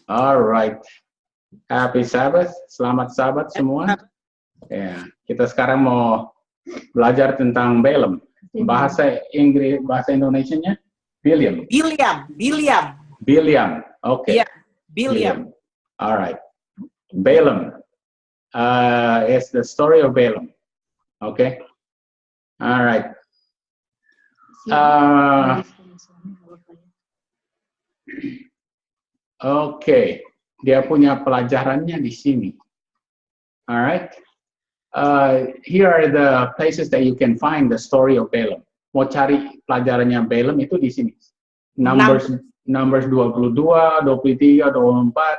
Alright. Happy Sabbath. Selamat Sabat semua. Ya, kita sekarang mau belajar tentang Balaam. Bahasa Inggris, bahasa Indonesianya Biliam. Biliam. Oke. Yeah, Biliam. Alright. Balaam. It's the story of Balaam. Okay. Alright. Oke, dia punya pelajarannya di sini. Alright. Here are the places that you can find the story of Balaam. Mau cari pelajarannya Balaam itu di sini. Numbers 22, 23, 24,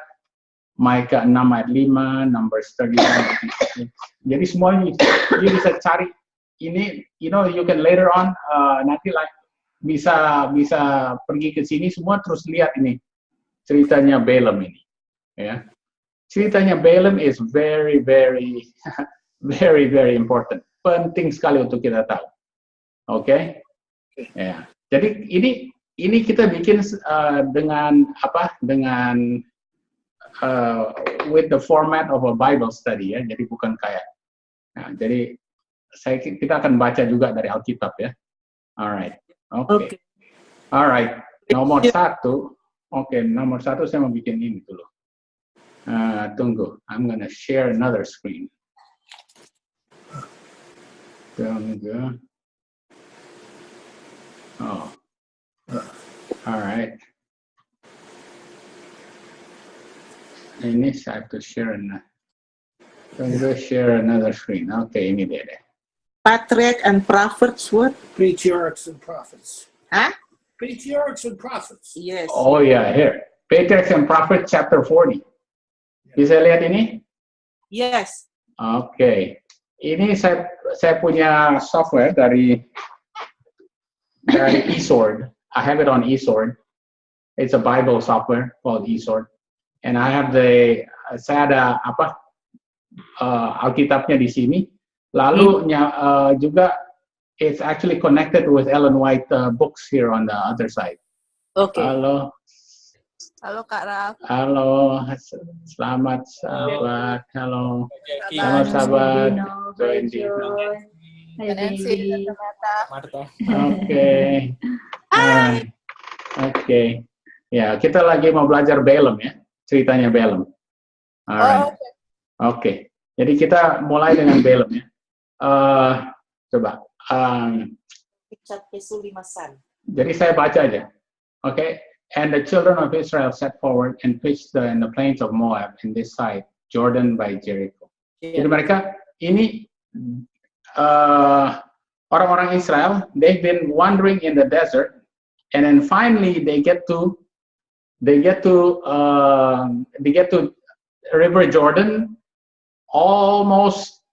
Micah 6 ayat 5, Numbers 31. Jadi semuanya you bisa cari ini, you can later on nanti bisa pergi ke sini semua terus lihat ini ceritanya Balaam ini. Ya. Ceritanya Balaam is very very very very important. Penting sekali untuk kita tahu. Oke? Ya. Jadi ini kita bikin dengan apa? Dengan with the format of a Bible study ya. Jadi bukan kayak. Nah, jadi kita akan baca juga dari Alkitab ya. Alright. Oke. Alright. Nomor 1. Oke, nomor 1 saya mau bikin ini dulu. Tunggu. I'm gonna share another screen. Tunggu. Oh. Alright. Ini saya have to share another screen. Oke, ini dia deh. Patriarch and prophets, what? Patriarchs and prophets. Huh? Patriarchs and prophets. Yes. Oh yeah, here. Patriarchs and Prophets chapter 40. Bisa lihat ini? Yes. Oke. Ini saya punya software dari eSword. I have it on eSword. It's a Bible software called eSword. And I have saya ada Alkitabnya di sini. Lalu juga it's actually connected with Ellen White books here on the other side. Okay. Halo. Halo Kak Raf. Halo, selamat sahabat. Halo, selamat sahabat. Nancy, Marta. Oke. Oke. Ya, kita lagi mau belajar Balaam ya, ceritanya Balaam. Alright. Oke. Jadi kita mulai dengan Balaam ya. Coba. Jadi saya baca aja. Oke. And the children of Israel set forward and pitched in the plains of Moab in this side, Jordan by Jericho. Jadi mereka ini orang-orang Israel, they've been wandering in the desert, and then finally they get to River Jordan, almost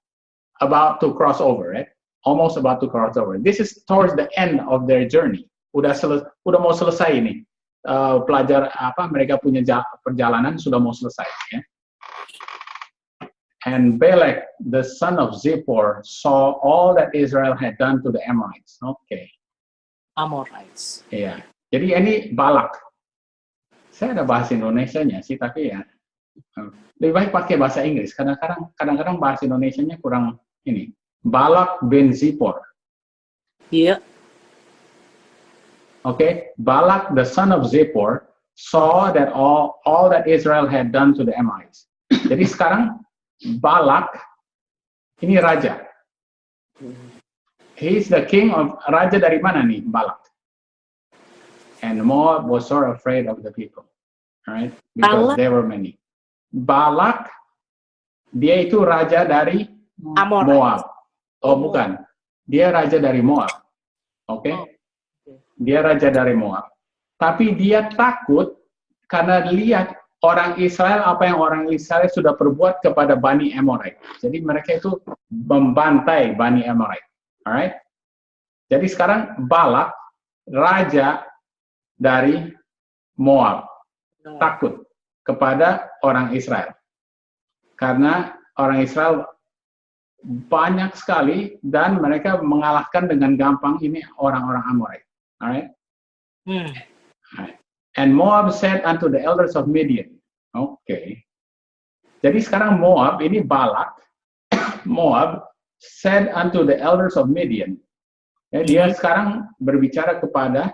about to cross over, right? Almost about to cross over. This is towards the end of their journey. Udah mau selesai ini. Mereka punya perjalanan sudah mau selesai ya. And Balak the son of Zippor saw all that Israel had done to the Amorites. Okay. Amorites. Iya. Jadi ini Balak. Saya ada bahasa Indonesianya sih, tapi ya lebih baik pakai bahasa Inggris. Kadang-kadang bahasa Indonesianya kurang ini. Balak bin Zippor. Iya. Okay, Balak, the son of Zippor, saw that all that Israel had done to the Amorites. Jadi sekarang Balak ini raja. He's the king of raja dari mana nih Balak? And Moab was so afraid of the people, right? Because there were many. Balak dia itu raja dari Moab. Oh bukan, dia raja dari Moab. Oke. Okay? Dia raja dari Moab. Tapi dia takut karena lihat orang Israel, apa yang orang Israel sudah perbuat kepada Bani Amorite. Jadi mereka itu membantai Bani Amorite. Alright? Jadi sekarang Balak, raja dari Moab, takut kepada orang Israel. Karena orang Israel banyak sekali dan mereka mengalahkan dengan gampang ini orang-orang Amorite. All right. All right. And Moab said unto the elders of Midian, Oke. Jadi sekarang Moab ini Balak, Moab said unto the elders of Midian. Ya, dia sekarang berbicara kepada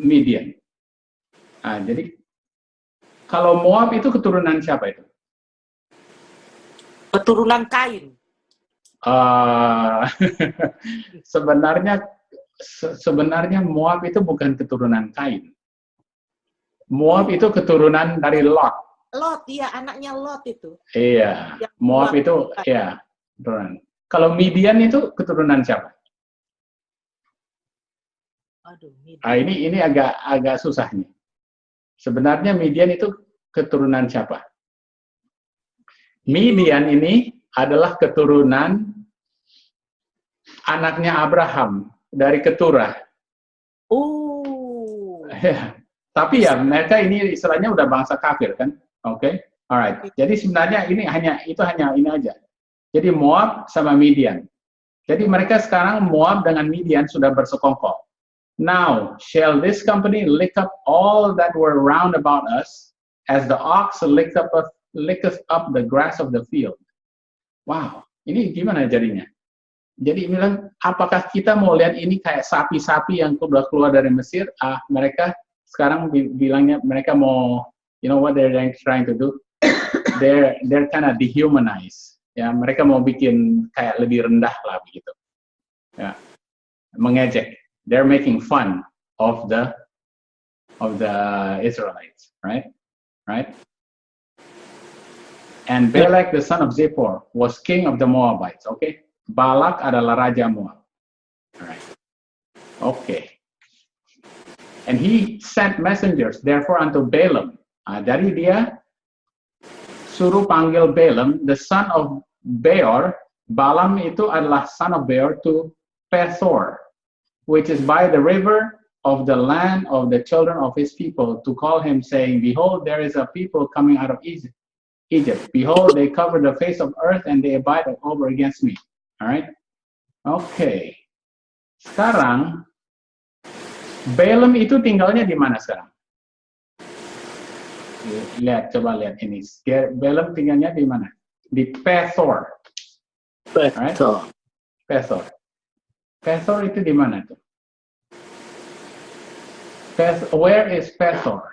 Midian. Nah, jadi kalau Moab itu keturunan siapa itu? Keturunan Kain. Sebenarnya Moab itu bukan keturunan Kain. Moab itu keturunan dari Lot. Lot, iya, anaknya Lot itu. Iya, Yang Moab dua itu bukan. ya keturunan. Kalau Midian itu keturunan siapa? Aduh, Ini agak susah nih. Sebenarnya Midian itu keturunan siapa? Midian ini adalah keturunan anaknya Abraham dari Keturah. Oh. Tapi ya mereka ini istilahnya udah bangsa kafir kan? Oke, alright. Jadi sebenarnya ini hanya ini aja. Jadi Moab sama Midian. Jadi mereka sekarang Moab dengan Midian sudah bersekongkol. Now shall this company lick up all that were round about us, as the ox licketh up the grass of the field. Wow, ini gimana jadinya? Jadi bilang, apakah kita mau lihat ini kayak sapi-sapi yang sudah keluar dari Mesir? Mereka sekarang bilangnya mereka mau, you know what they're trying to do? They're kind of dehumanize. Ya, mereka mau bikin kayak lebih rendah lah begitu. Ya, mengejek. They're making fun of the Israelites, right? And Balak the son of Zippor was king of the Moabites. Okay, Balak adalah raja Moab. Alright. Okay. And he sent messengers therefore unto Balaam. Dari dia suruh panggil Balaam, the son of Beor. Balaam itu adalah son of Beor to Pethor, which is by the river of the land of the children of his people, to call him, saying, Behold, there is a people coming out of Egypt. Behold, they cover the face of earth, and they abide over against me. Alright? Okay. Sekarang, Balaam itu tinggalnya di mana sekarang? Coba lihat ini. Balaam tinggalnya di mana? Di Pethor. Alright? Pethor. Pethor itu di mana tuh? Where is Pethor?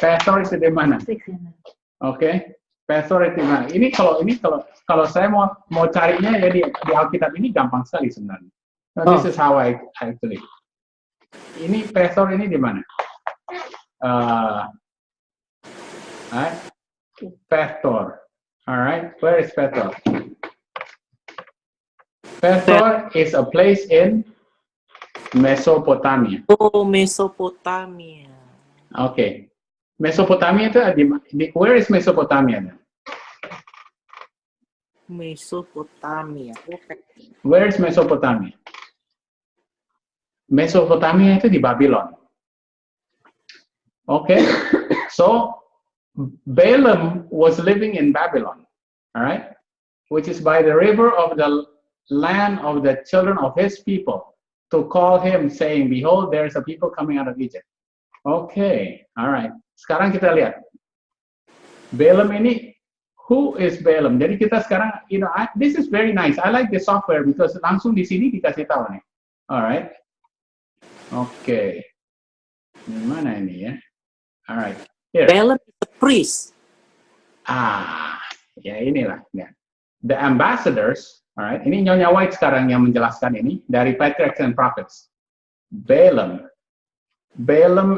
Pethor itu di mana? Oke. Pethor itu di mana? Ini kalau saya mau carinya ya di Alkitab ini gampang sekali sebenarnya. This is how I actually. Ini Pethor ini di mana? Pethor. Alright, where is Pethor? Pethor is a place in Mesopotamia. Oh, Mesopotamia. Okay. Mesopotamia itu where is Mesopotamia? Mesopotamia. Okay. Where is Mesopotamia? Mesopotamia itu di Babylon. Okay. So Balaam was living in Babylon, all right, which is by the river of the land of the children of his people, to call him, saying, Behold, there is a people coming out of Egypt. Okay, all right. Sekarang kita lihat. Balaam ini, who is Balaam? Jadi kita sekarang, this is very nice. I like the software because langsung di sini dikasih tahu nih. All right. Okay. Gimana ini ya? All right. Here. Balaam is a priest. Ya inilah. Ya. The ambassadors, alright, ini Nyonya White sekarang yang menjelaskan ini dari Patriarchs and Prophets. Balaam,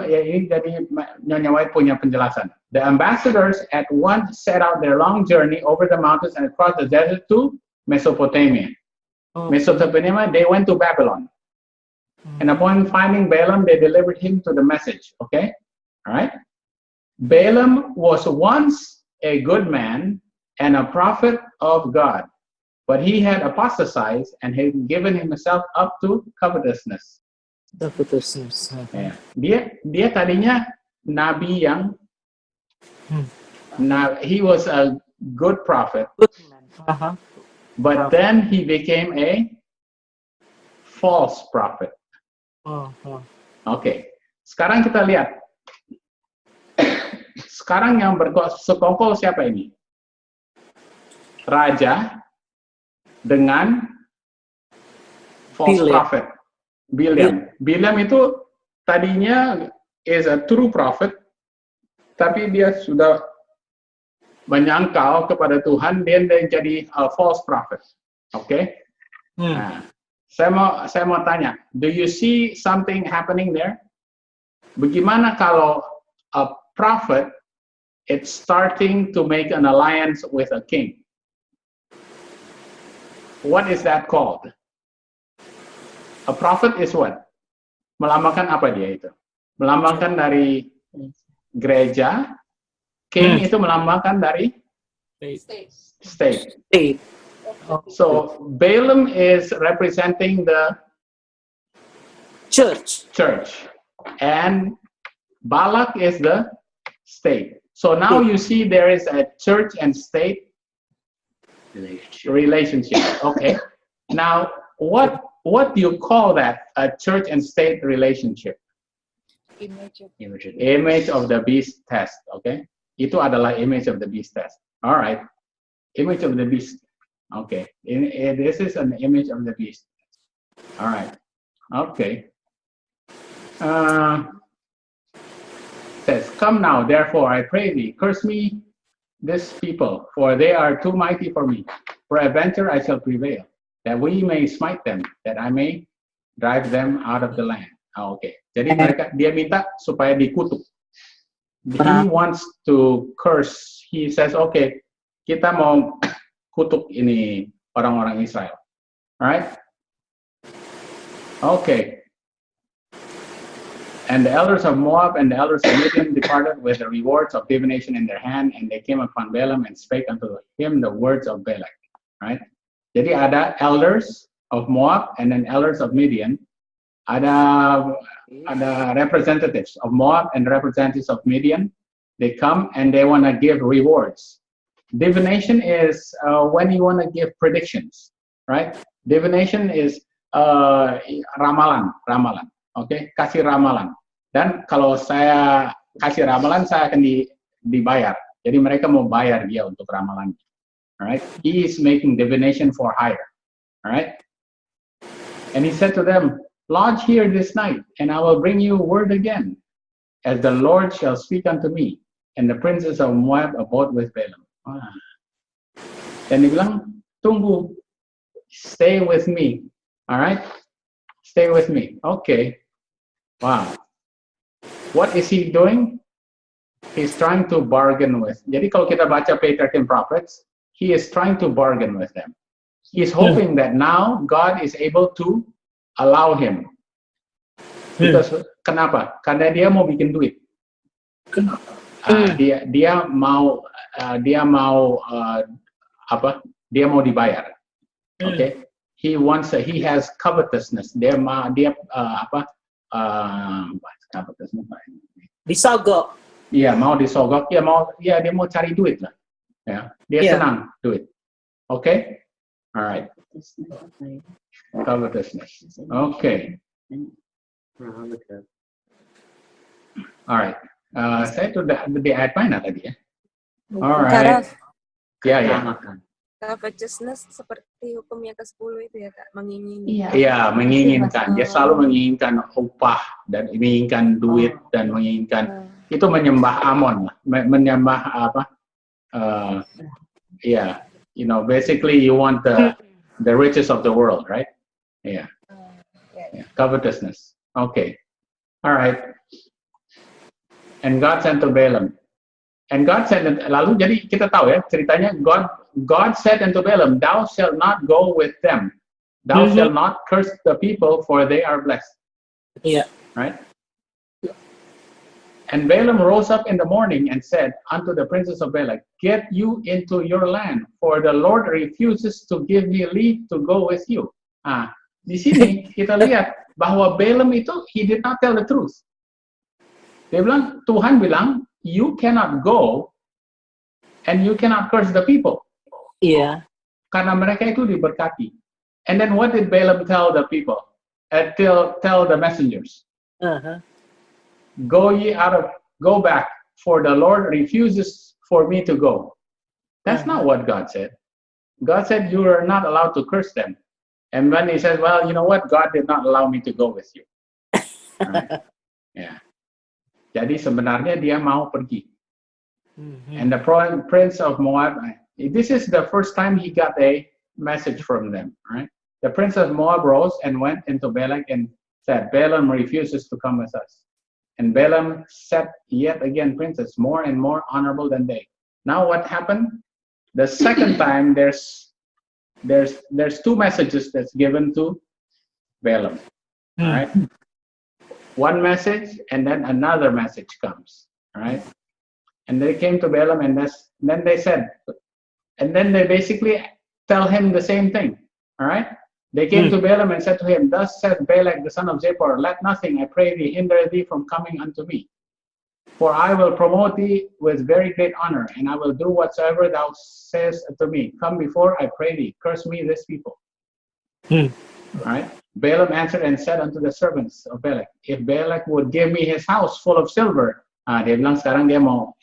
ya ini jadi Nyonya White punya penjelasan. The ambassadors at once set out their long journey over the mountains and across the desert to Mesopotamia. Mesopotamia, they went to Babylon. And upon finding Balaam, they delivered him to the message. Okay, alright. Balaam was once a good man and a prophet of God, but he had apostatized and had given himself up to covetousness. Dia tadinya nabi yang he was a good prophet, but then he became a false prophet. Oke. Sekarang kita lihat. Sekarang yang bersekongkol siapa ini? Raja dengan false Bileam. prophet. Bileam itu tadinya is a true prophet, tapi dia sudah menyangkal kepada Tuhan, dia jadi a false prophet. Oke? Nah, saya mau tanya, do you see something happening there? Bagaimana kalau a prophet it's starting to make an alliance with a king? What is that called? A prophet is what? Melambangkan apa dia itu? Melambangkan dari gereja. King itu melambangkan dari state. State. So Balaam is representing the Church. and Balak is the state. So now you see there is a church and state relationship. Okay. Now what do you call that? A church and state relationship? Image of the beast test. Okay. Itu adalah image of the beast test. All right. Image of the beast. Okay. This is an image of the beast. All right. Okay. Says, come now, therefore, I pray thee, curse me this people, for they are too mighty for me. Peradventure I shall prevail, that we may smite them, that I may drive them out of the land. Okay. Jadi dia minta supaya dikutuk. He wants to curse. He says, okay, kita mau kutuk ini orang-orang Israel. Alright? Okay. And the elders of Moab and the elders of Midian departed with the rewards of divination in their hand, and they came upon Balaam and spake unto him the words of Balak. Right? Jadi ada elders of Moab and then elders of Midian. Ada representatives of Moab and representatives of Midian. They come and they want to give rewards. Divination is when you want to give predictions, right? Divination is ramalan. Oke, kasih ramalan. Dan kalau saya kasih ramalan, saya akan dibayar. Jadi mereka mau bayar dia untuk ramalan. Alright? He is making divination for hire. Alright? And he said to them, lodge here this night, and I will bring you word again, as the Lord shall speak unto me. And the princes of Moab abode with Balaam. Dan dia bilang, tunggu, stay with me. Alright? Stay with me. Okay. Wow. What is he doing? He's trying to bargain with. Jadi kalau kita baca Patriarch and Prophets, he is trying to bargain with them. He's hoping that now God is able to allow him. Because kenapa? Karena dia mau bikin duit. Dia mau dibayar. Okay? He has covetousness. Covetousness. Disogok. Iya, mau disogok. Dia mau cari duit lah. Ya, dia senang duit. Okay? Alright. Covetousness. Okay. Alright. Saya sudah di ayat mana tadi ya? Alright. Ya. Covetousness seperti hukum yang ke-10 itu ya Kak, menginginkan. Iya, menginginkan. Dia selalu menginginkan upah dan menginginkan duit dan menginginkan itu menyembah Amon, menyembah apa? Basically you want the riches of the world, right? Yeah. Covetousness. Okay. All right. And God sent to Balaam. And God said, lalu jadi kita tahu ya ceritanya, God said unto Balaam, thou shalt not go with them. Thou shalt not curse the people, for they are blessed. Yeah. Right? And Balaam rose up in the morning and said unto the princes of Balak, get you into your land, for the Lord refuses to give me leave to go with you. Di sini kita lihat bahwa Balaam itu, he did not tell the truth. Dia bilang, Tuhan bilang, you cannot go and you cannot curse the people. Iya. Karena mereka itu diberkati. And then what did Balaam tell the people? Tell the messengers? Uh-huh. Go back, for the Lord refuses for me to go. That's not what God said. God said you are not allowed to curse them. And when he says, well, you know what? God did not allow me to go with you. Right? Yeah. Jadi sebenarnya dia mau pergi. And the prince of Moab, this is the first time he got a message from them, right? The prince of Moab rose and went into Balak and said, Balaam refuses to come with us. And Balaam set yet again princes more and more honorable than they. Now what happened? The second time there's two messages that's given to Balaam. All right? One message and then another message comes. All right? And they came to Balaam and then they said, and then they basically tell him the same thing. All right? They came to Balaam and said to him, thus saith Balak the son of Zippor, let nothing, I pray thee, hinder thee from coming unto me. For I will promote thee with very great honor, and I will do whatsoever thou sayest unto me. Come before, I pray thee, curse me this people. All right? Balaam answered and said unto the servants of Balak, if Balak would give me his house full of silver, dia bilang sekarang dia mau,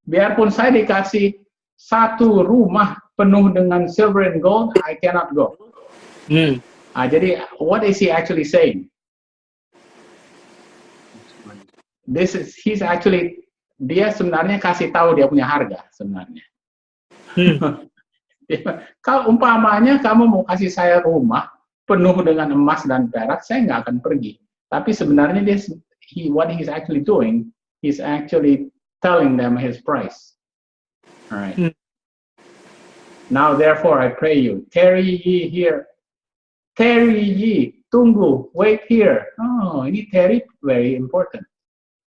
biarpun saya dikasih satu rumah penuh dengan silver and gold, I cannot go. Jadi, what is he actually saying? He's actually, dia sebenarnya kasih tahu dia punya harga sebenarnya. Kalau umpamanya kamu mau kasih saya rumah penuh dengan emas dan perak, saya nggak akan pergi. Tapi sebenarnya what he's actually doing, he's actually telling them his price. All right. Now therefore I pray you, tarry ye here. Tarry ye, tunggu, wait here. Oh, ini tarry, very important.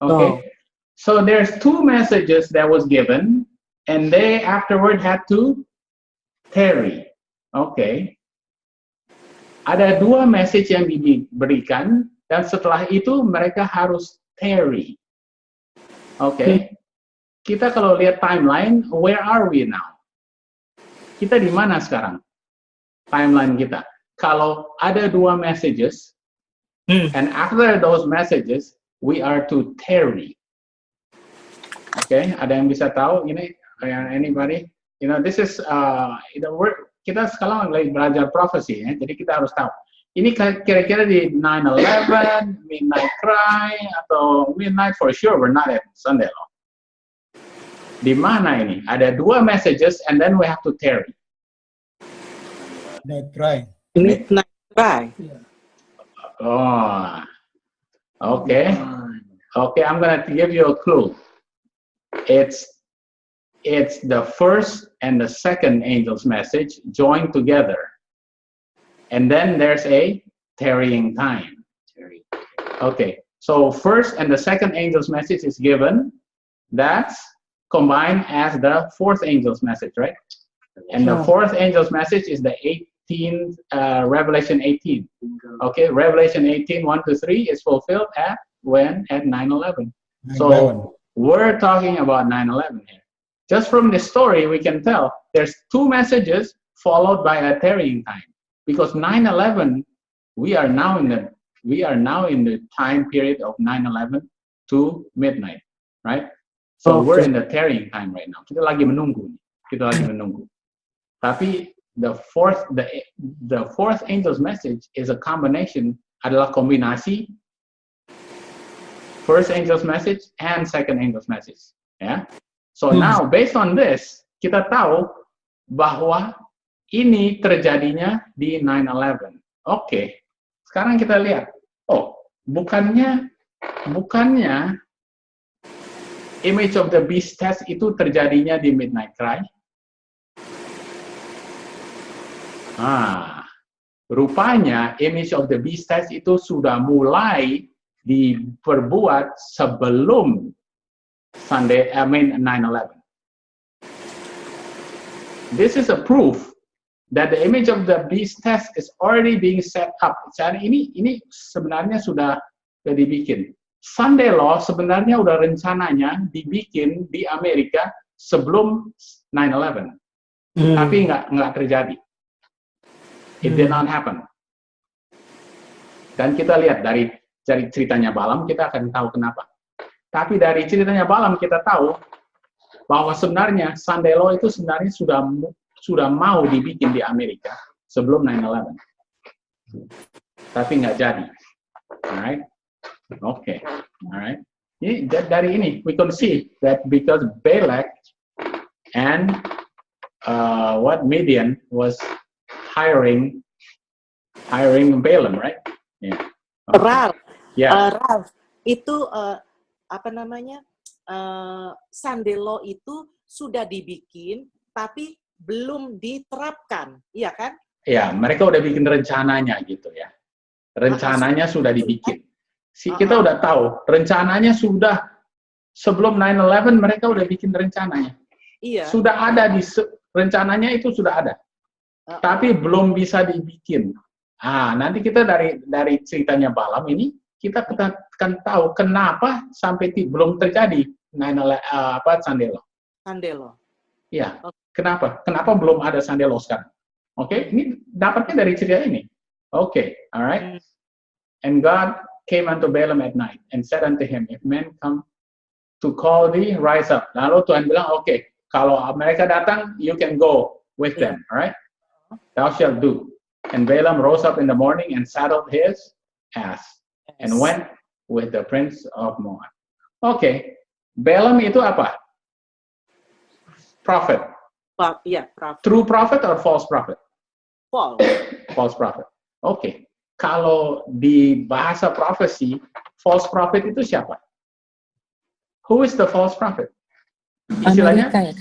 Okay. So there's two messages that was given, and they afterward had to tarry. Okay. Ada dua message yang diberikan, dan setelah itu mereka harus tarry. Okay. Kita kalau lihat timeline, where are we now? Kita di mana sekarang? Timeline kita. Kalau ada dua messages, and after those messages, we are to tarry. Okay, ada yang bisa tahu ini? Anybody? You know, this is kita sekarang lagi belajar prophecy, ya, jadi kita harus tahu. Ini kira-kira di 9/11, Midnight Cry, atau Midnight for sure, we're not at Sunday Law. Di mana ini? Ada dua messages, and then we have to tarry. Midnight Cry. Midnight Cry. Oh, okay. Okay, I'm gonna give you a clue. It's the first and the second angel's message joined together, and then there's a tarrying time. Okay, so first and the second angel's message is given. That's combined as the fourth angel's message, right? And the fourth angel's message is the 18th, Revelation 18. Okay, Revelation 18, 1-3 is fulfilled at when? At 9/11. So we're talking about 9/11 here. Just from the story, we can tell there's two messages followed by a tarrying time. Because 9/11, we are now in the time period of 9/11 to midnight, right? So we're in the tarrying time right now. Kita lagi menunggu. Tapi the fourth angel's message is a combination, adalah kombinasi first angel's message and second angel's message. Yeah. So now based on this, kita tahu bahwa ini terjadinya di 9/11. Oke. Sekarang kita lihat. Oh, bukannya Image of the Beast test itu terjadinya di Midnight Cry? Rupanya Image of the Beast test itu sudah mulai diperbuat sebelum 9/11. This is a proof that the Image of the Beast test is already being set up. Ini sebenarnya sudah dibikin. Sunday Law sebenarnya udah rencananya dibikin di Amerika sebelum 9/11, tapi nggak terjadi. It did not happen. Dan kita lihat dari dari ceritanya Balaam kita akan tahu kenapa. Tapi dari ceritanya Balaam kita tahu bahwa sebenarnya Sunday Law itu sebenarnya sudah mau dibikin di Amerika sebelum 9/11. Tapi nggak jadi. Alright? Okay. Alright. Dari ini we can see that because Balak and Midian was hiring Balaam, right? Yeah. Okay. Ralph, Yeah. Ralph, itu apa namanya? Sunday Law itu sudah dibikin tapi belum diterapkan, iya kan? Ya, mereka udah bikin rencananya gitu ya. Rencananya sudah dibikin. Kita udah tahu, rencananya sudah sebelum 9/11 mereka udah bikin rencananya. Iya. Sudah ada rencananya itu sudah ada. Tapi belum bisa dibikin. Nanti kita dari ceritanya Balaam ini kita akan tahu kenapa sampai belum terjadi Sunday Law. Sunday Law. Iya. Kenapa? Kenapa belum ada Sunday Law sekarang? Oke, ini dapatnya dari cerita ini. Oke, alright. And God came unto Balaam at night and said unto him, if men come to call thee, rise up. Lalu Tuhan bilang, oke, kalau mereka datang, you can go with them, alright? Thou shalt do. And Balaam rose up in the morning and saddled his ass and went with the prince of Moab. Oke, Balaam itu apa? Prophet. Iya, prophet. True prophet or false prophet? False. False prophet. Oke. Kalau di bahasa profesi, false prophet itu siapa? Who is the false prophet? Istilahnya? Amerika, ya.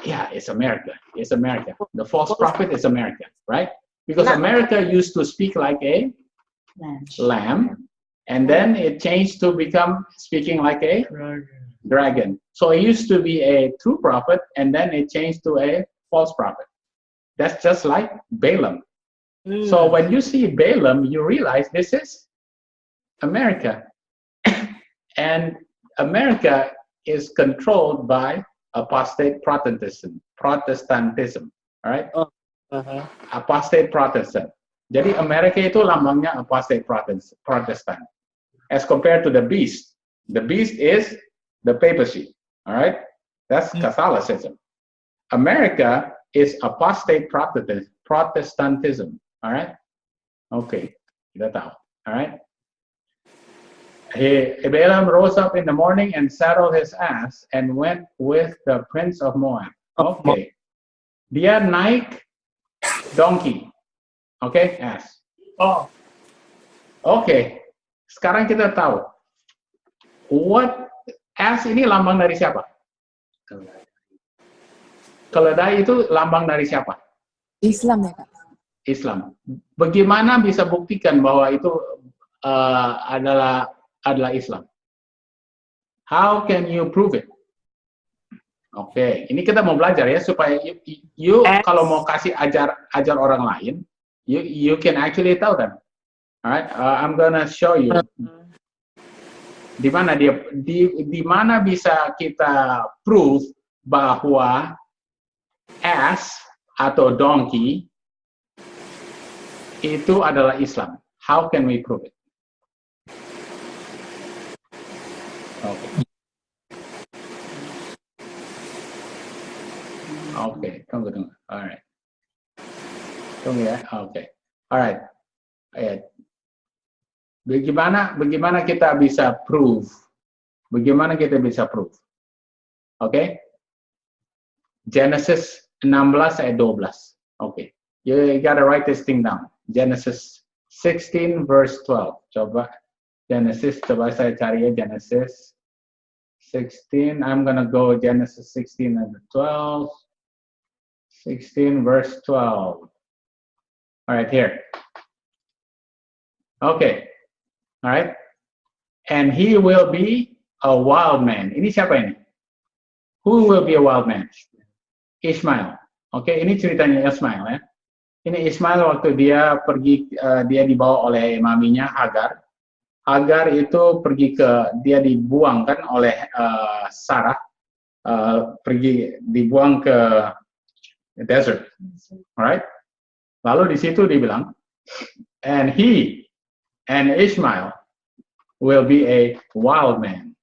Yeah, it's America. It's America. The false prophet is America, right? Because America used to speak like a lamb, and then it changed to become speaking like a dragon. So it used to be a true prophet, and then it changed to a false prophet. That's just like Balaam. So when you see Balaam, you realize this is America. And America is controlled by apostate Protestantism. All right? Apostate Protestant. Jadi Amerika itu lambangnya apostate Protestant. As compared to the beast. The beast is the papacy. All right? That's Catholicism. America is apostate Protestantism. All right? Okay. Kita tahu. All right? Balaam rose up in the morning and saddled his ass and went with the prince of Moab. Okay. Dia naik donkey. Okay? Ass. Okay. Sekarang kita tahu. Ass ini lambang dari siapa? Keledai itu lambang dari siapa? Islam ya, Kak? Islam. Bagaimana bisa buktikan bahwa itu adalah Islam? How can you prove it? Oke, ini kita mau belajar ya supaya you kalau mau kasih ajar orang lain, you can actually tell them. Alright, I'm gonna show you. Di mana bisa kita prove bahwa ass atau donkey itu adalah Islam. How can we prove it? Okay, tunggu. Alright. Tunggu ya. Okay. Alright. Bagaimana kita bisa prove? Bagaimana kita bisa prove? Okay? Genesis 16 ayat 12. Okay. You gotta write this thing down. Genesis 16 verse 12. Coba saya cari ya Genesis 16. I'm gonna go Genesis 16 and 12. 16 verse 12. All right, here. Okay. All right. And he will be a wild man. Ini siapa ini? Who will be a wild man? Ishmael. Oke, ini ceritanya Ishmael ya. Ini Ishmael waktu dia pergi, dia dibawa oleh maminya Hagar. Hagar itu dia dibuang kan oleh Sarah, dibuang ke desert, alright? Lalu di situ dibilang, and And Ishmael will be a wild man.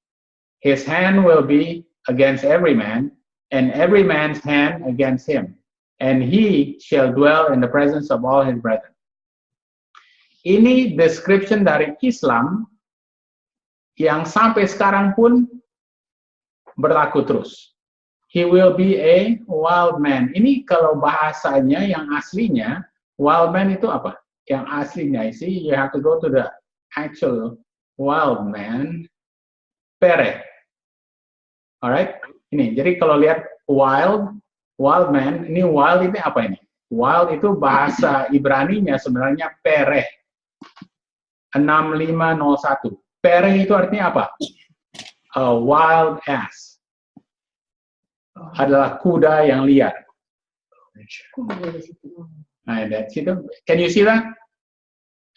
His hand will be against every man, and every man's hand against him. And he shall dwell in the presence of all his brethren. Ini description dari Islam yang sampai sekarang pun berlaku terus. He will be a wild man. Ini kalau bahasanya yang aslinya, wild man itu apa? Yang aslinya, see, you have to go to the actual wild man, pere. Alright? Ini, jadi kalau lihat wild man, ini wild ini apa ini? Wild itu bahasa Ibraninya sebenarnya pere. 6501. Pere itu artinya apa? A wild ass. Adalah kuda yang liar. Nah, that's it. Can you see that?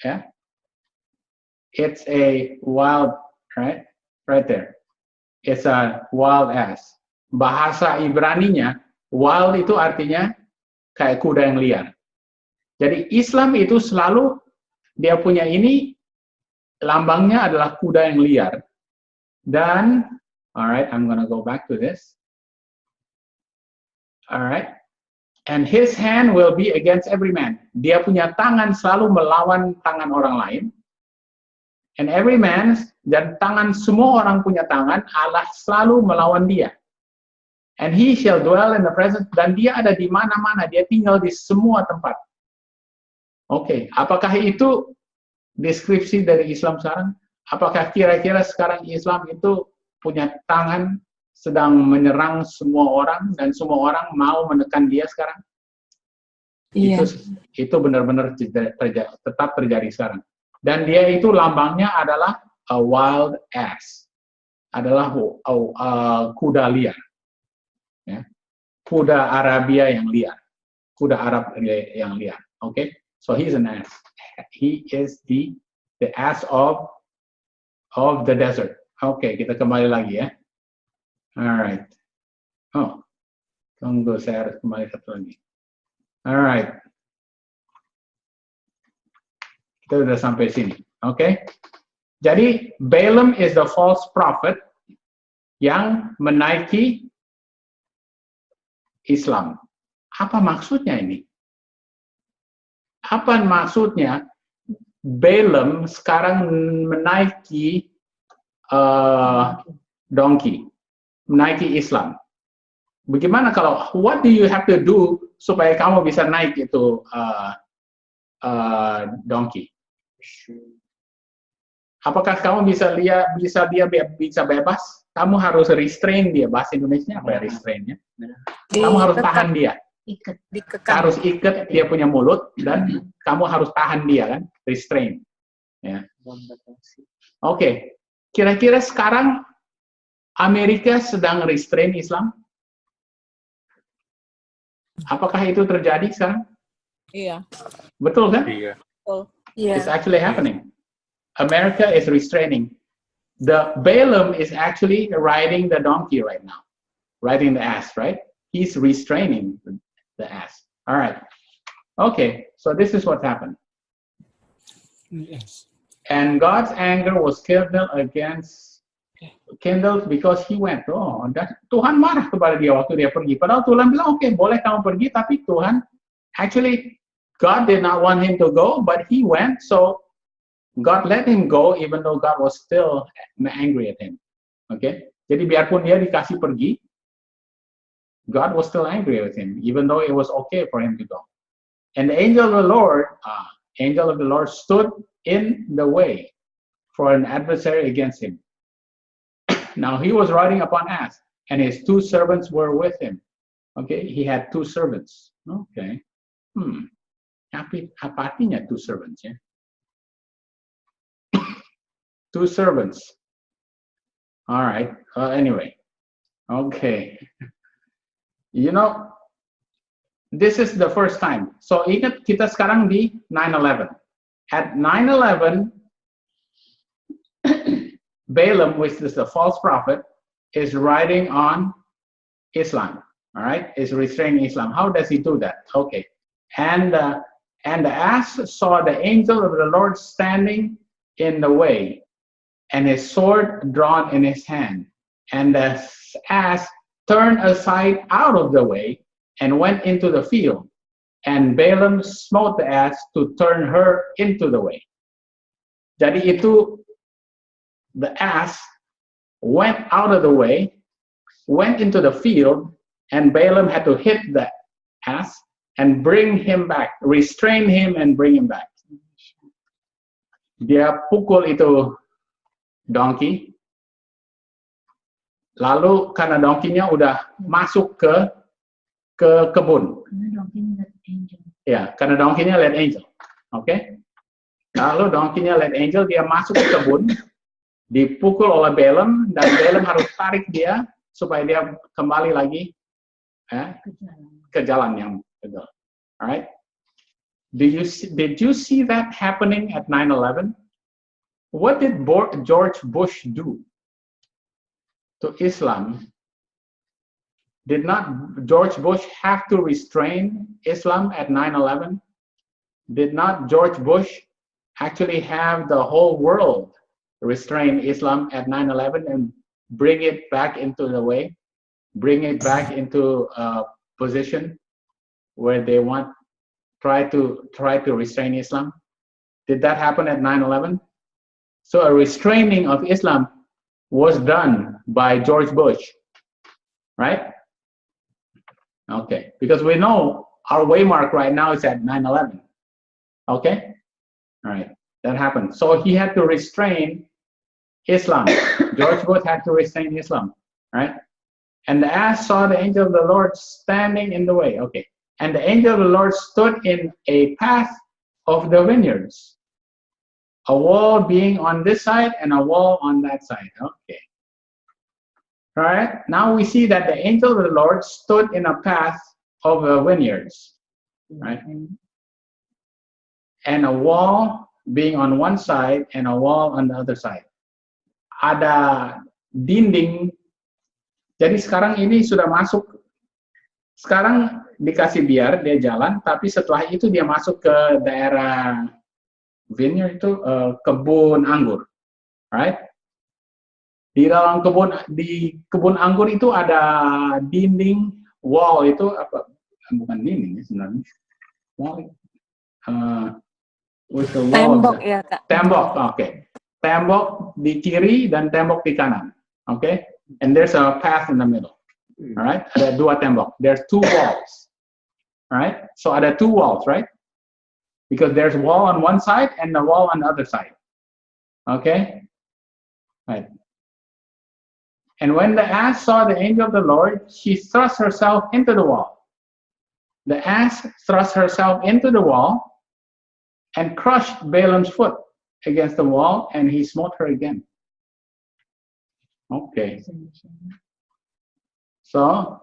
Yeah. It's a wild, right? Right there. It's a wild ass. Bahasa Ibraninya, wild itu artinya kayak kuda yang liar. Jadi Islam itu selalu dia punya ini lambangnya adalah kuda yang liar. Dan, alright, I'm gonna go back to this. Alright. And his hand will be against every man. Dia punya tangan selalu melawan tangan orang lain. And every man, dan tangan semua orang punya tangan, Allah selalu melawan dia. And he shall dwell in the presence, dan dia ada di mana-mana, dia tinggal di semua tempat. Oke, apakah itu deskripsi dari Islam sekarang? Apakah kira-kira sekarang Islam itu punya tangan sedang menyerang semua orang dan semua orang mau menekan dia sekarang? Iya. Itu benar-benar tetap terjadi sekarang. Dan dia itu lambangnya adalah a wild ass, adalah kuda liar, ya. Kuda Arabia yang liar, kuda Arab yang liar. Okay, so he's an ass. He is the ass of the desert. Okay, kita kembali lagi ya. Alright. Oh, tunggu, saya harus kembali satu lagi. Alright. Kita sudah sampai sini. Okay? Jadi, Balaam is the false prophet yang menaiki Islam. Apa maksudnya ini? Apa maksudnya Balaam sekarang menaiki donkey, menaiki Islam? Bagaimana kalau, what do you have to do supaya kamu bisa naik itu donkey? Apakah kamu bisa bebas? Kamu harus restrain dia. Bahasa Indonesia apa ya restrainnya? Kamu harus tahan dia. Dikekang. Harus ikat dia punya mulut dan kamu harus tahan dia kan, restrain. Ya. Oke. Kira-kira sekarang Amerika sedang restrain Islam? Apakah itu terjadi sekarang? Iya. Betul kan? Iya. It's actually happening. America is restraining. The Balaam is actually riding the donkey right now, riding the ass, right? He's restraining the ass. All right. Okay, so this is what happened. Yes. And God's anger was kindled because he went. Oh, dan Tuhan marah kepada dia waktu dia pergi. Padahal Tuhan bilang, oke, boleh kamu pergi, tapi Tuhan, actually, God did not want him to go, but he went, so God let him go, even though God was still angry at him. Okay? Jadi biarpun dia dikasih pergi, God was still angry with him, even though it was okay for him to go. And the angel of the Lord stood in the way for an adversary against him. Now he was riding upon ass, and his two servants were with him. Okay, he had two servants. Okay. Apa artinya two servants ya? Two servants. All right. Anyway. Okay. You know, this is the first time. So ingat kita sekarang di 9/11. At 9/11, Balaam, which is the false prophet, is riding on Islam. All right, is restraining Islam. How does he do that? Okay, and the ass saw the angel of the Lord standing in the way, and his sword drawn in his hand. And the ass turned aside out of the way and went into the field. And Balaam smote the ass to turn her into the way. Jadi itu, the ass went out of the way, went into the field, and Balaam had to hit the ass and bring him back, restrain him and bring him back. Dia pukul itu donkey, lalu karena donkey-nya udah masuk ke kebun. Ya, karena donkey-nya lihat angel. Oke? Lalu donkey-nya lihat angel, dia masuk ke kebun, dipukul oleh Balaam, dan Balaam harus tarik dia supaya dia kembali lagi ke jalan yang betul. Alright? Did you see that happening at 9/11? What did George Bush do to Islam? Did not George Bush have to restrain Islam at 9/11? Did not George Bush actually have the whole world restrain Islam at 9/11 and bring it back into the way, bring it back into a position where they try to restrain Islam? Did that happen at 9/11? So a restraining of Islam was done by George Bush, right? Okay, because we know our waymark right now is at 9/11. Okay, all right, that happened. So he had to restrain Islam. George Bush had to restrain Islam, right? And the ass saw the angel of the Lord standing in the way. Okay, and the angel of the Lord stood in a path of the vineyards, a wall being on this side and a wall on that side. Okay. All right. Now we see that the angel of the Lord stood in a path of the vineyards, right? And a wall being on one side and a wall on the other side. Ada dinding. Jadi sekarang ini sudah masuk. Sekarang dikasih biar dia jalan, tapi setelah itu dia masuk ke daerah vineyard itu kebun anggur, right? Di dalam kebun anggur itu ada dinding, wall itu apa? Bukan dinding sebenarnya. Wall, with the wall. Tembok ya Kak. Tembok, okay. Tembok di kiri dan tembok di kanan, okay? And there's a path in the middle, all right? Ada dua tembok. There's two walls, all right? So ada two walls, right? Because there's a wall on one side and a wall on the other side. Okay? Right. And when the ass saw the angel of the Lord, she thrust herself into the wall. The ass thrust herself into the wall and crushed Balaam's foot against the wall, and he smote her again. Okay. So,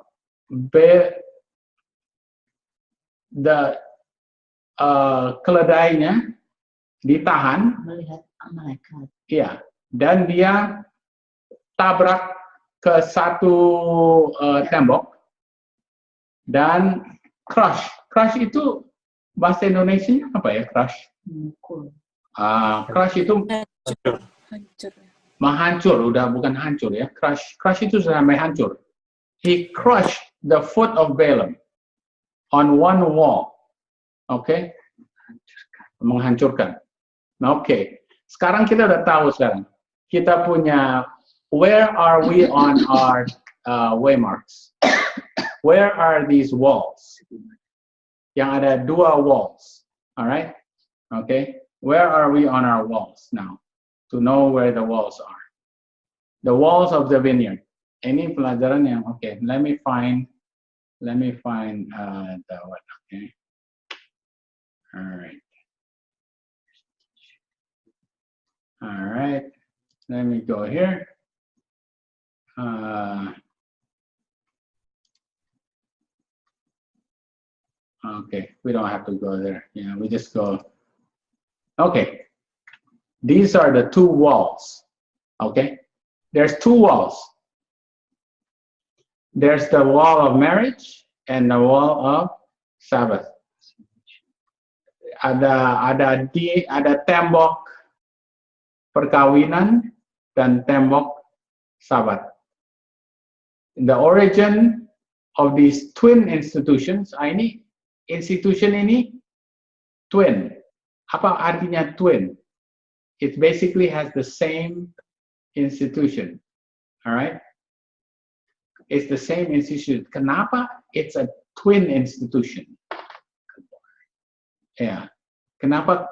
keledainya ditahan, melihat malaikat. iya, dan dia tabrak ke satu tembok dan crush. Crush itu bahasa Indonesia apa ya? Crush. Mukul. Crush itu Hancur. menghancur, udah bukan hancur ya. Crush itu sampai hancur. He crushed the foot of Balaam on one wall. Oke, menghancurkan. Oke, sekarang kita udah tahu sekarang. Kita punya, where are we on our waymarks? Where are these walls? Yang ada dua walls, alright? Okay, where are we on our walls now? To know where the walls are. The walls of the vineyard. Ini pelajaran yang, okay, let me find the one, okay. All right. Let me go here. Okay, we don't have to go there. Yeah, we just go. Okay. These are the two walls. Okay. There's two walls. There's the wall of marriage and the wall of Sabbath. Ada tembok perkawinan, dan tembok Sabat. The origin of these twin institutions, ini institution ini twin. Apa artinya twin? It basically has the same institution. All right? It's the same institution. Kenapa? It's a twin institution. Ya. Kenapa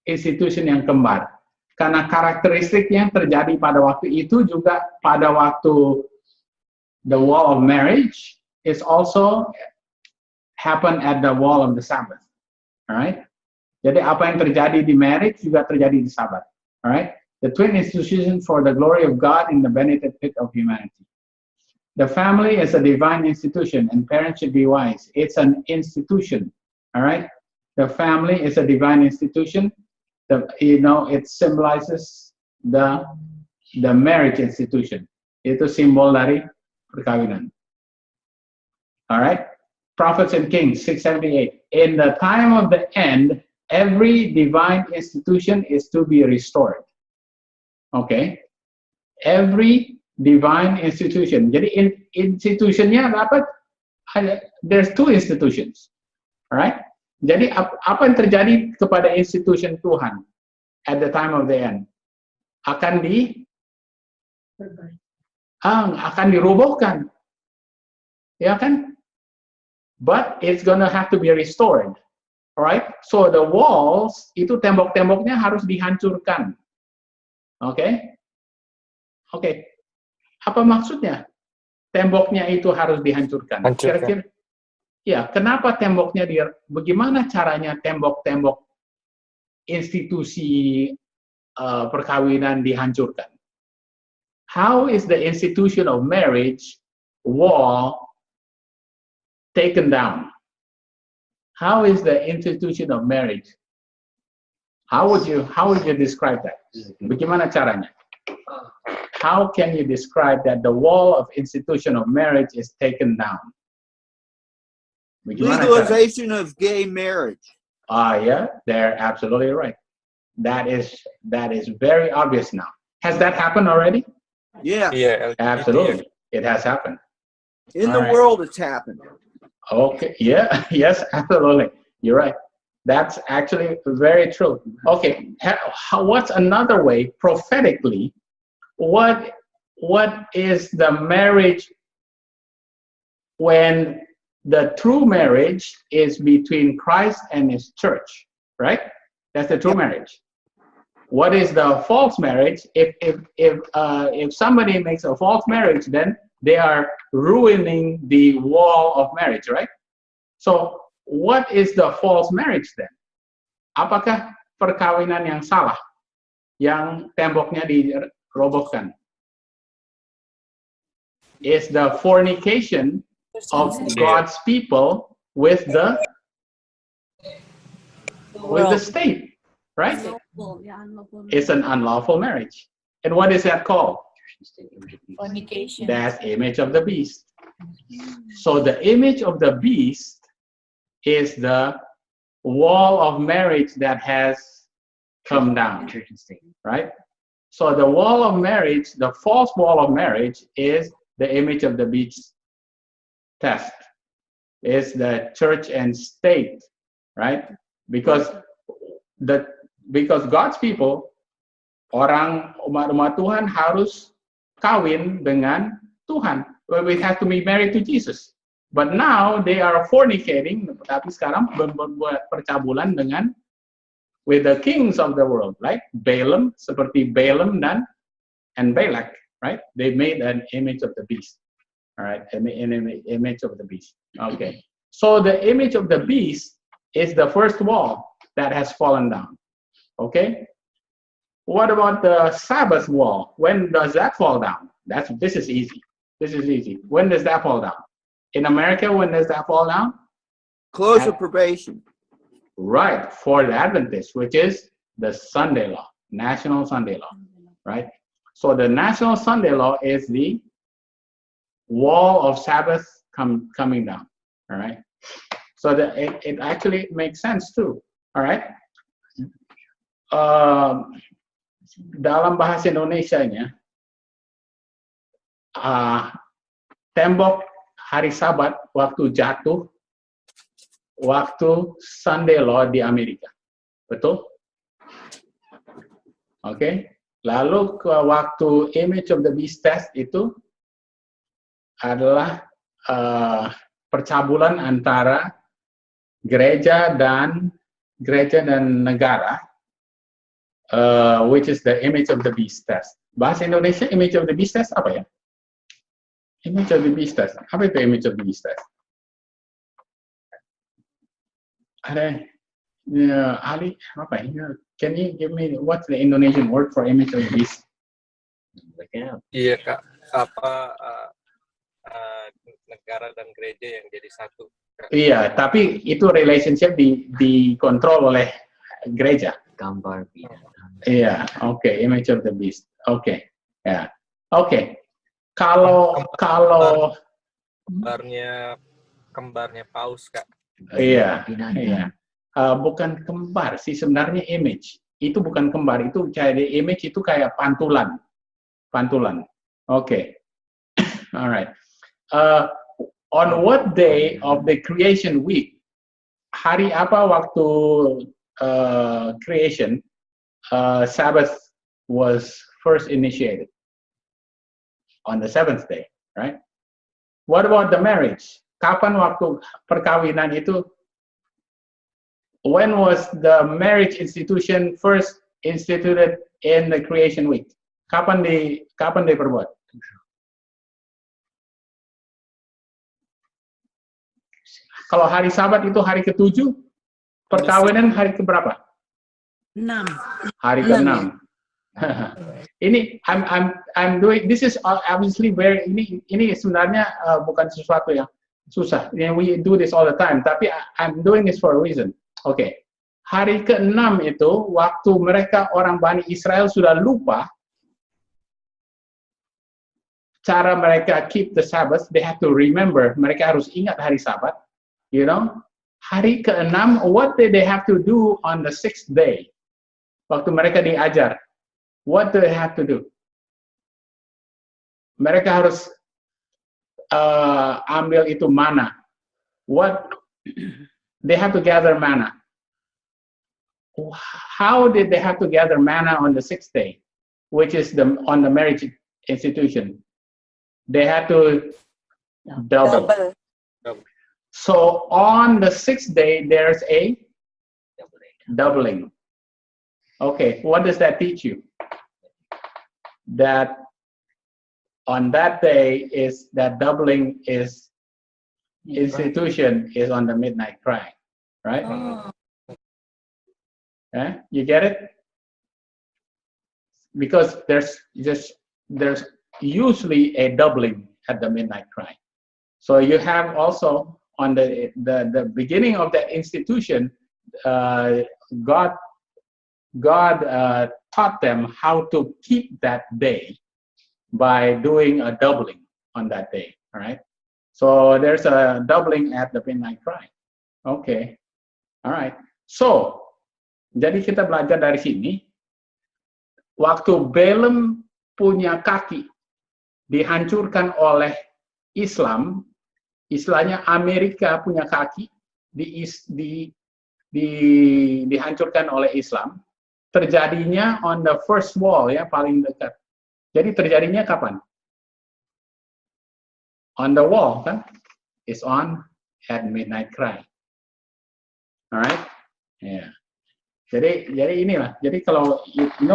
institution yang kembar? Karena karakteristik yang terjadi pada waktu itu juga pada waktu the wall of marriage is also happen at the wall of the Sabbath. Alright? Jadi apa yang terjadi di marriage juga terjadi di Sabat. Alright? The twin institution for the glory of God in the benefit of humanity. The family is a divine institution and parents should be wise. It's an institution. Alright? The family is a divine institution. It symbolizes the marriage institution. Itu simbol dari perkawinan. Alright? Prophets and Kings 678. In the time of the end, every divine institution is to be restored. Okay? Every divine institution. Jadi institutionnya dapat, there's two institutions. Alright? Jadi apa yang terjadi kepada institution Tuhan at the time of the end? Akan dirobohkan. Ya kan? But it's gonna have to be restored. Alright? So the walls, itu tembok-temboknya harus dihancurkan. Oke? Oke. Apa maksudnya? Temboknya itu harus dihancurkan. Kira-kira ya, kenapa temboknya bagaimana caranya tembok-tembok institusi perkawinan dihancurkan? How is the institution of marriage wall taken down? How is the institution of marriage? How would you describe that? Bagaimana caranya? How can you describe that the wall of institution of marriage is taken down? Legalization of gay marriage. Yeah, they're absolutely right. That is very obvious now. Has that happened already? Yeah. Yeah, Absolutely. It has happened. In the world, it's happened. Okay. Yeah. Yes. Absolutely. You're right. That's actually very true. Okay. What's another way prophetically? What is the marriage when the true marriage is between Christ and His church, right? That's the true marriage. What is the false marriage? If somebody makes a false marriage, then they are ruining the wall of marriage, right? So what is the false marriage then? Apakah perkawinan yang salah, yang temboknya dirobohkan? Is the fornication of God's people with the state, right? It's an unlawful marriage. And what is that called? Fornication. That's image of the beast. So the image of the beast is the wall of marriage that has come down, right? So the wall of marriage, the false wall of marriage, is the image of the beast test. Is the church and state, right? Because God's people, orang umat Tuhan harus kawin dengan Tuhan. We have to be married to Jesus. But now they are fornicating, tapi sekarang berbuat percabulan dengan with the kings of the world, like Balaam, seperti Balaam and Balak, right? They made an image of the beast, all right? An image of the beast. Okay. So the image of the beast is the first wall that has fallen down. Okay. What about the Sabbath wall? When does that fall down? This is easy. This is easy. When does that fall down? In America, when does that fall down? Close of probation. Right, for the Adventists, which is the Sunday law, National Sunday law, right? So the National Sunday law is the wall of Sabbath coming down, all right? So it actually makes sense too, all right? dalam bahasa Indonesianya, tembok hari Sabat waktu jatuh, waktu Sunday Law di Amerika. Betul? Oke. Lalu ke waktu Image of the Beast test itu adalah percabulan antara gereja dan negara, which is the Image of the Beast test. Bahasa Indonesia Image of the Beast test apa ya? Image of the Beast test. Apa itu Image of the Beast test? Ada Ali apa ya? Can you give me what's the Indonesian word for Image of the Beast? Iya Kak, negara dan gereja yang jadi satu. Iya, tapi itu relationship dikontrol oleh gereja. Gambar. Iya, oke, Image of the Beast. Oke, ya, oke. Kalau kembarnya paus Kak. iya, iya. Bukan kembar sih sebenarnya image. Itu bukan kembar, itu kayak image itu kayak pantulan. Oke. Alright. On what day of the creation week? Hari apa waktu creation Sabbath was first initiated? On the seventh day, right? What about the marriage? Kapan waktu perkawinan itu? When was the marriage institution first instituted in the creation week? Kapan diperbuat? Kalau hari Sabat itu hari ke-7, perkawinan hari ke-berapa? 6. Hari ke-6. Ini I'm doing this is obviously very ini sebenarnya bukan sesuatu yang susah. We do this all the time, tapi I'm doing this for a reason. Oke, hari ke-6 itu waktu mereka orang Bani Israel sudah lupa cara mereka keep the Sabbath, they have to remember, mereka harus ingat hari Sabat, you know. Hari ke-6, what did they have to do on the 6th day? Waktu mereka diajar, what do they have to do? Mereka harus ambil itu mana. What they have to gather manna. How did they have to gather manna on the 6th day, which is on the marriage institution? They had to double. So on the 6th day, there's a doubling. Okay, what does that teach you? That on that day is that doubling is institution is on the midnight cry, right? You get it? Because there's usually a doubling at the midnight cry. So you have also on the beginning of that institution, God taught them how to keep that day by doing a doubling on that day. All right. So there's a doubling at the midnight cry. Okay. All right. So jadi kita belajar dari sini, waktu Balaam punya kaki dihancurkan oleh Islam, istilahnya Amerika punya kaki dihancurkan oleh Islam, terjadinya on the first wall ya, paling dekat. Jadi terjadinya kapan? On the wall kan? Is on at midnight cry. Alright? Yeah. Jadi inilah. Jadi kalau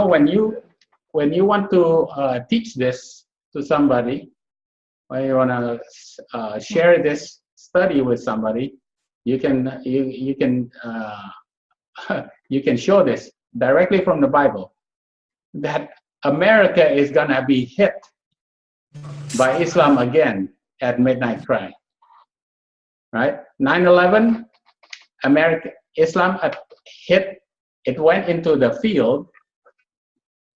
when you want to teach this to somebody, when you want to share this study with somebody, you can show this directly from the Bible that America is gonna be hit by Islam again at midnight cry. Right? 9/11, Islam hit. It went into the field,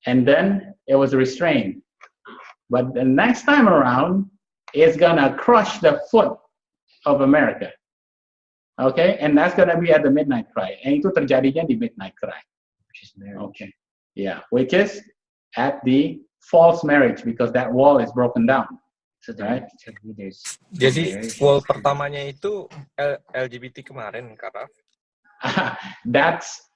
and then it was restrained. But the next time around, it's gonna crush the foot of America. Okay, and that's gonna be at the midnight cry. And itu terjadinya di midnight cry. Okay. Yeah, which is at the false marriage because that wall is broken down. So Right. there's Jadi wall pertamanya itu LGBT kemarin, Kak Raf. That's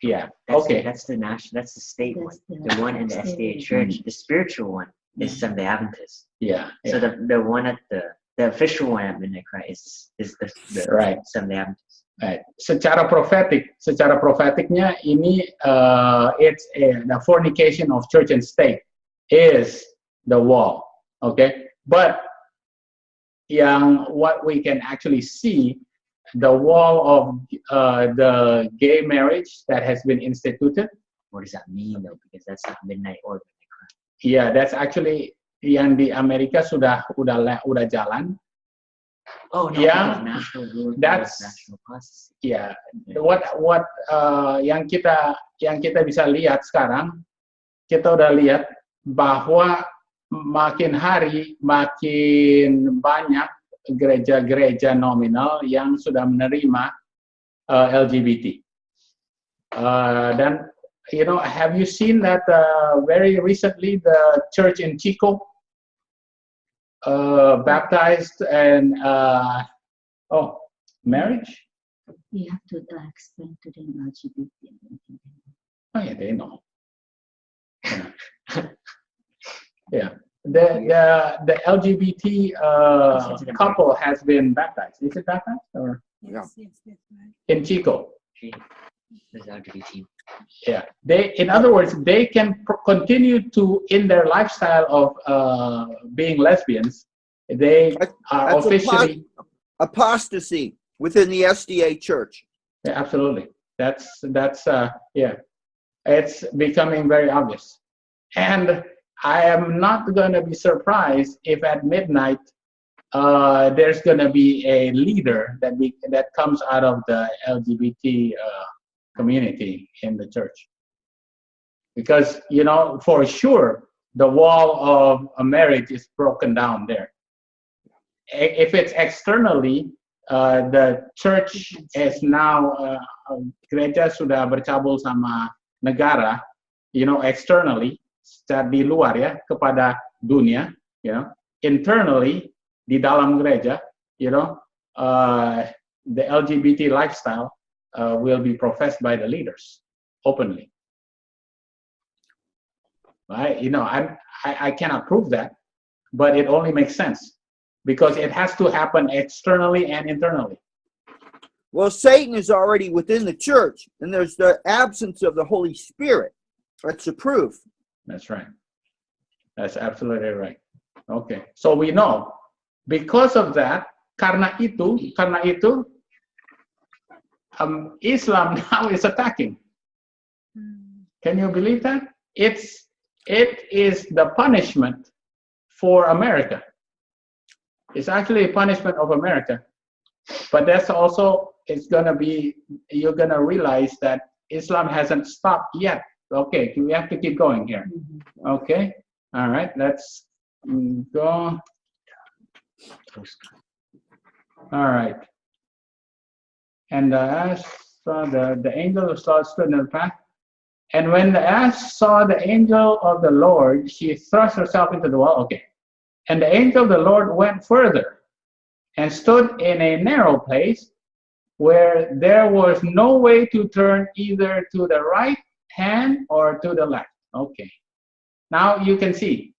okay. That's the state one. That's The one in the SDA church, the spiritual one is Seventh-day Adventist. Yeah. So the one at the official one at Midnight Cry is the Right. Seventh-day Adventist. Right. Secara prophetiknya ini the fornication of church and state is the wall. Okay, but what we can actually see, the wall of the gay marriage that has been instituted. What does that mean though? Because that's not Midnight or Midnight Cry. Yeah, that's actually yang di Amerika sudah jalan. Oh no, Yeah, national rule. that's- national process. Yeah, what yang kita bisa lihat sekarang, kita udah lihat bahwa makin hari makin banyak gereja-gereja nominal yang sudah menerima LGBT. Dan have you seen that very recently the church in Chico baptized and marriage? You have to explain to them LGBT. Oh yeah, they know. Yeah, the LGBT couple has been baptized. Is it baptized or Yes, yes, that's right. in Chico? There's LGBT. Yeah, in other words, they can continue to in their lifestyle of being lesbians. They are That's officially apostasy within the SDA church. yeah, absolutely. That's it's becoming very obvious, and I am not going to be surprised if at midnight there's going to be a leader that comes out of the LGBT community in the church, because for sure the wall of a marriage is broken down there. If it's externally, the church is now gereja sudah bercabul sama negara, externally, secara di luar ya kepada dunia, internally di dalam gereja, the LGBT lifestyle will be professed by the leaders openly. Right? I cannot prove that, but it only makes sense because it has to happen externally and internally. Well, Satan is already within the church, and there's the absence of the Holy Spirit. That's the proof. That's right. That's absolutely right. Okay, so we know because of that, karena itu, Islam now is attacking. Can you believe that? It is the punishment for America. It's actually a punishment of America, but that's also you're gonna realize that Islam hasn't stopped yet. Okay, we have to keep going here. Okay, all right, let's go. All right. And the ass saw the angel of God stood in the path. And when the ass saw the angel of the Lord, she thrust herself into the wall. Okay. And the angel of the Lord went further and stood in a narrow place where there was no way to turn either to the right hand or to the left. Okay. Now you can see.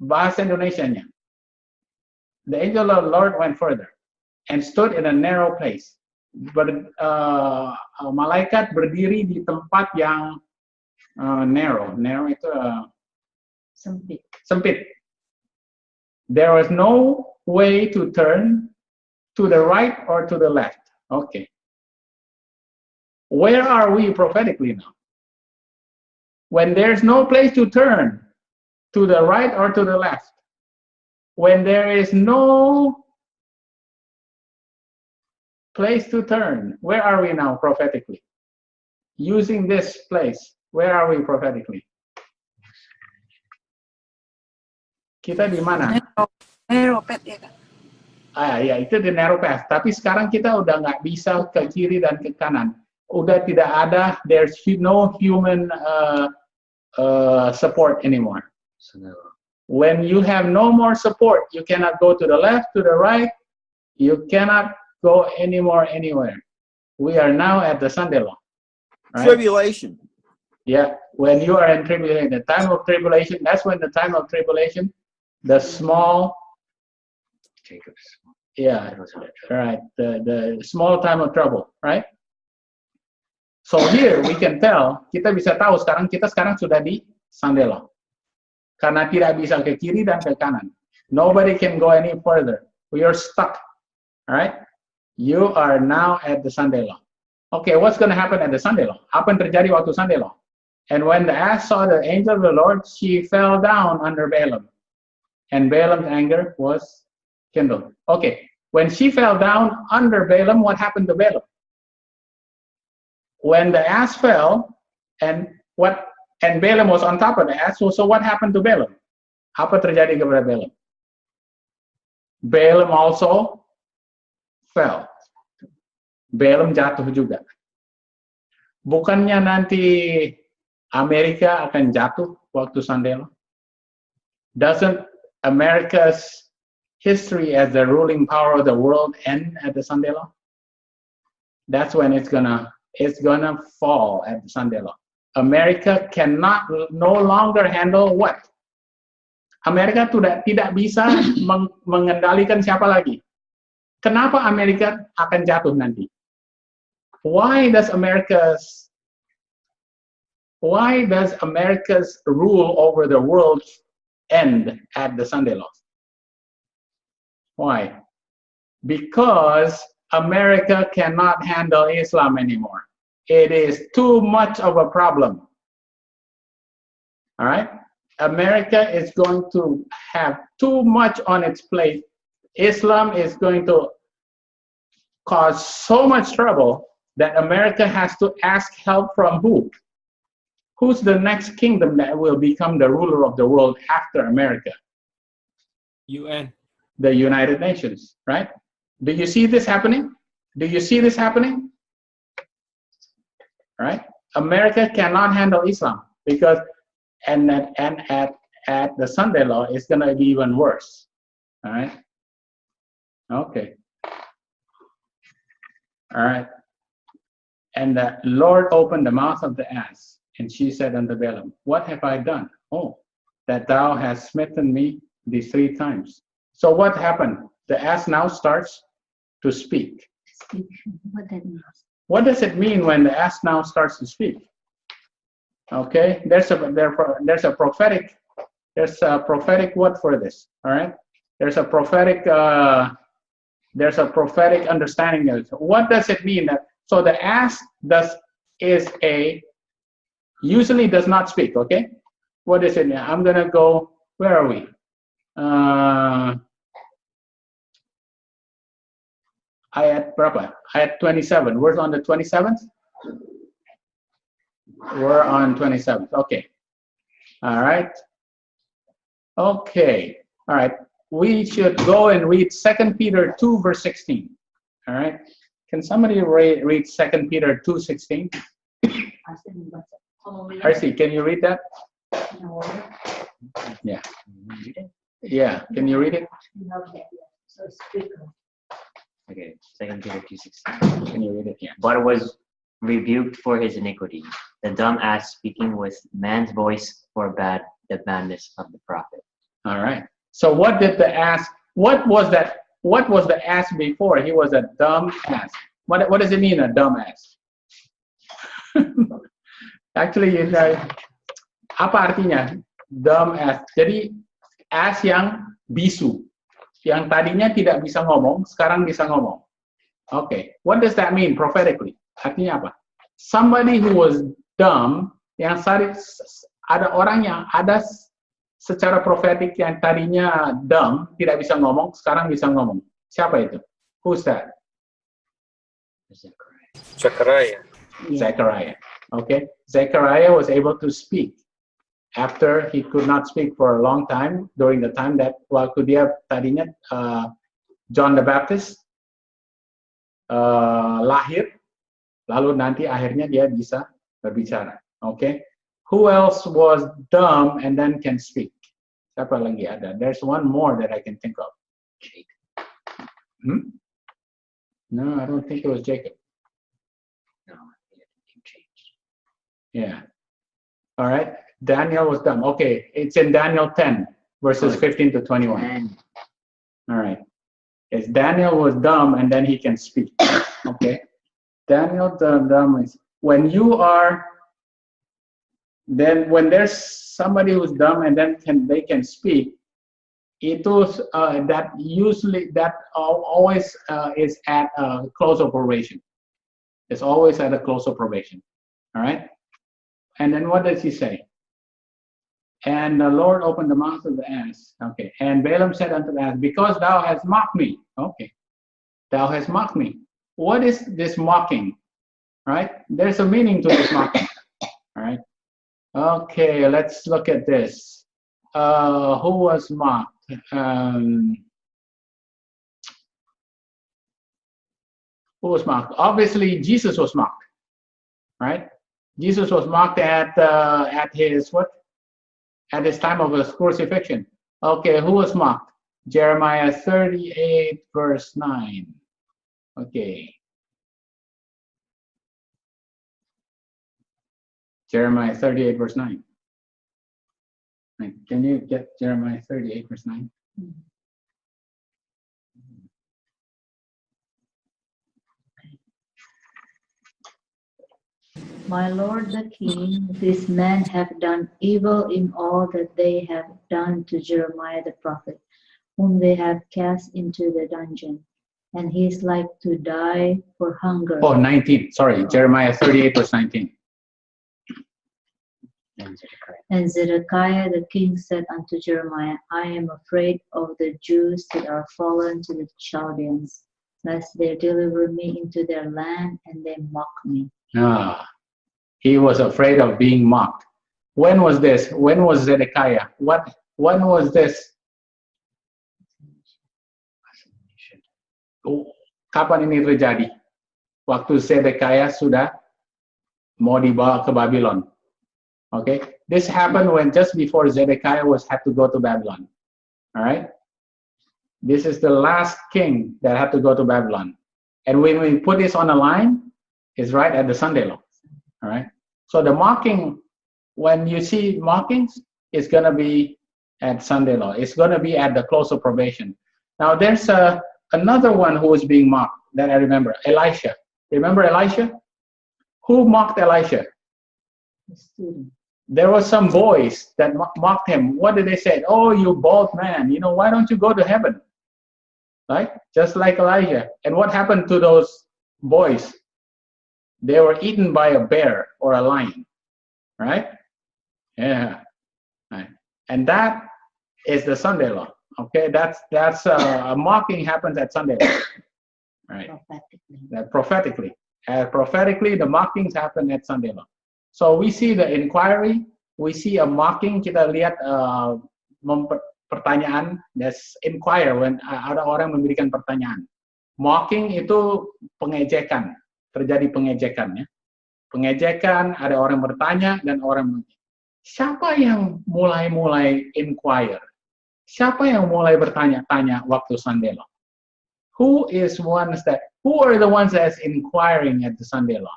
Bahasa Indonesianya. The angel of the Lord went further and stood in a narrow place. Malaikat berdiri di tempat yang narrow. Narrow itu sempit. There was no way to turn to the right or to the left. Okay. Where are we prophetically now? When there's no place to turn to the right or to the left, when there is no place to turn, where are we now prophetically? Using this place, where are we prophetically? Kita di mana? Narrow path ya Kak. Ya itu di narrow path. Tapi sekarang kita udah nggak bisa ke kiri dan ke kanan. Udah tidak ada. There's no human support anymore. Sandalo. When you have no more support, you cannot go to the left, to the right. You cannot go anymore anywhere. We are now at the Sandalo. Right? Tribulation. Yeah, when you are in tribulation, the time of tribulation, that's when the time of tribulation, the small, Jacob's. yeah, That was what it- right, the small time of trouble, right? So here we can tell, kita bisa tahu kita sekarang sudah di Sandalo. Karena tidak bisa ke kiri dan ke kanan. Nobody can go any further. We are stuck, all right? You are now at the Sandalo. Okay, what's going to happen at the Sandalo? Apa yang terjadi waktu Sandalo? And when the ass saw the angel of the Lord, she fell down under Balaam. And Balaam's anger was kindled. Okay, when she fell down under Balaam, what happened to Balaam? When the ass fell, and Balaam was on top of the ass, so what happened to Balaam? Apa terjadi kepada Balaam? Balaam also fell. Balaam jatuh juga. Bukannya nanti Amerika akan jatuh waktu Sandalo? Doesn't America's history as the ruling power of the world end at the Sandalo? That's when it's gonna fall at the Sandalo. America cannot no longer handle what? Amerika tidak bisa mengendalikan siapa lagi. Kenapa Amerika akan jatuh nanti? Why does America's rule over the world end at the Sandalo? Why? Because America cannot handle Islam anymore. It is too much of a problem. All right? America is going to have too much on its plate. Islam is going to cause so much trouble that America has to ask help from who? Who's the next kingdom that will become the ruler of the world after America? UN. The United Nations, right? Do you see this happening? Do you see this happening? Right? America cannot handle Islam because, and at the Sandalo, it's going to be even worse. All right? Okay. All right. And the Lord opened the mouth of the ass, and she said unto Balaam, what have I done? Oh, that thou hast smitten me these 3 times. So what happened? The ass now starts to speak. Speak. What that means? What does it mean when the ass now starts to speak? Okay, there's a prophetic word for this. All right, there's a prophetic understanding of it. What does it mean? So the ass usually does not speak. Okay, what is it? I'm gonna go. Where are we? Ayat berapa? Ayat 27. We're on the 27th? We're on 27th. Okay. All right. Okay. All right. We should go and read 2 Peter 2, verse 16. All right. Can somebody read 2 Peter 2:16? RC, can you read that? Yeah. Yeah. Can you read it? Okay, 2 Peter 2:16. Can you read it? Yeah. But was rebuked for his iniquity. The dumb ass speaking with man's voice forbade the madness of the prophet. All right. So what did the ass? What was that? What was the ass before? He was a dumb ass. What does it mean, a dumb ass? Actually, apa artinya dumb ass? Jadi ass yang bisu, yang tadinya tidak bisa ngomong, sekarang bisa ngomong. Okay, what does that mean prophetically? Artinya apa? Somebody who was dumb, yang ada orang yang ada secara profetik yang tadinya dumb, tidak bisa ngomong, sekarang bisa ngomong. Siapa itu? Who's that? Zechariah. Zechariah. Okay, Zechariah was able to speak after he could not speak for a long time during the time that waktu dia tadinya John the Baptist lahir, lalu nanti akhirnya dia bisa berbicara. Okay, Who else was dumb and then can speak? Siapa lagi ada? There's one more that I can think of. Hmm? No, I don't think it was Jacob. No, it changed. Yeah. All right. Daniel was dumb. Okay, it's in Daniel 10, verses 15 to 21. And All right. It's Daniel was dumb and then he can speak. Okay. Daniel dumb is when you are, then when there's somebody who's dumb and then they can speak, that usually always is at a close of probation. It's always at a close of probation. All right. And then what does he say? And the Lord opened the mouth of the ass. Okay. And Balaam said unto the ass, because thou hast mocked me. Okay. Thou hast mocked me. What is this mocking? Right? There's a meaning to this mocking. All right. Okay. Let's look at this. Who was mocked? Who was mocked? Obviously, Jesus was mocked. Right? Jesus was mocked at his what? At his time of his crucifixion. Okay, who was mocked? Jeremiah 38, verse 9. Okay. Jeremiah 38, verse 9. Right. Can you get Jeremiah 38, verse 9? My lord the king, these men have done evil in all that they have done to Jeremiah the prophet, whom they have cast into the dungeon, and he is like to die for hunger. Oh, 19. Sorry, Jeremiah 38, verse 19. And Zedekiah the king said unto Jeremiah, I am afraid of the Jews that are fallen to the Chaldeans, lest they deliver me into their land and they mock me. He was afraid of being mocked. When was this? When was Zedekiah? When was this? Kapan ini terjadi? Waktu Zedekiah sudah mau dibawa ke Babylon. Okay, this happened when just before Zedekiah had to go to Babylon. All right, this is the last king that had to go to Babylon. And when we put this on a line, it's right at the Sunday law. All right, so the mocking, when you see mockings, it's going to be at Sunday law. It's going to be at the close of probation. Now there's another one who was being mocked that I remember, Elisha. Remember Elisha? Who mocked Elisha? The student. There were some boys that mocked him. What did they say? Oh, you bald man, why don't you go to heaven? Right? Just like Elijah. And what happened to those boys? They were eaten by a bear or a lion. Right? Yeah. Right. And that is the Sunday law. Okay, that's a mocking happens at Sunday law. Right? Prophetically. Prophetically, the mockings happen at Sunday law. So we see the inquiry, we see a mocking, kita lihat pertanyaan, that's inquire, when ada orang memberikan pertanyaan. Mocking itu pengejekan, terjadi pengejekan ya. Pengejekan, ada orang bertanya dan orang, siapa yang mulai inquire? Siapa yang mulai bertanya-tanya waktu Sunday law? Who are the ones that's inquiring at the Sunday law?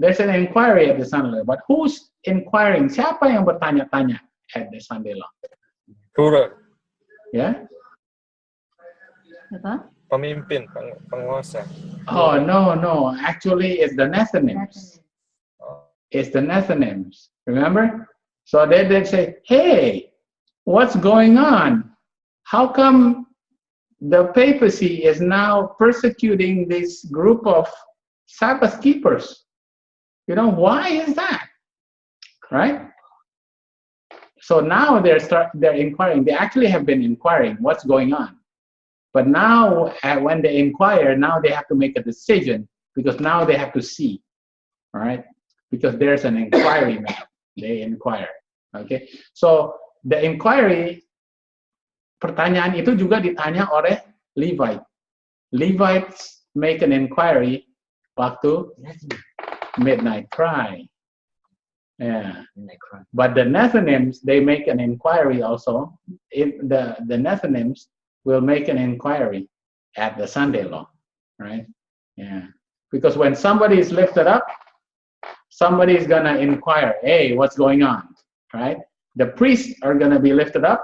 There's an inquiry at the Sunday law, but who's inquiring? Siapa yang bertanya-tanya at the Sunday law? Guru, Yeah? Apa? pemimpin, penguasa. Oh, no. Actually, it's the Nethinims. It's the Nethinims. Remember? So they say, hey, what's going on? How come the papacy is now persecuting this group of Sabbath keepers? Why is that? Right? So now they're inquiring. They actually have been inquiring what's going on. But now, when they inquire, now they have to make a decision because now they have to see. All right? Because there's an inquiry made. They inquire. Okay? So the inquiry, pertanyaan itu juga ditanya oleh Levite. Levites make an inquiry waktu midnight cry. Yeah. And they cry. But the Nethinims, they make an inquiry also. The Nethinims will make an inquiry at the Sunday law, right? Yeah. Because when somebody is lifted up, somebody is going to inquire, hey, what's going on, right? The priests are going to be lifted up,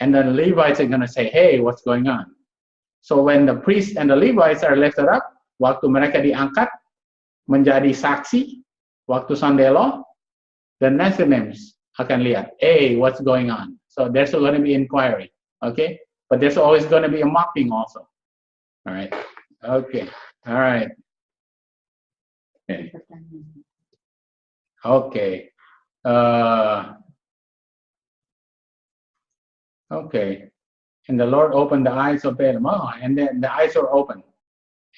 and then the Levites are going to say, hey, what's going on? So when the priests and the Levites are lifted up, waktu mereka diangkat menjadi saksi, waktu Sunday law, the Nethinims akan lihat, hey, what's going on? So there's going to be inquiry, okay? But there's always going to be a mocking also. All right. Okay. All right. Okay. Okay. Okay. And the Lord opened the eyes of Balaam. Oh, and then the eyes were open.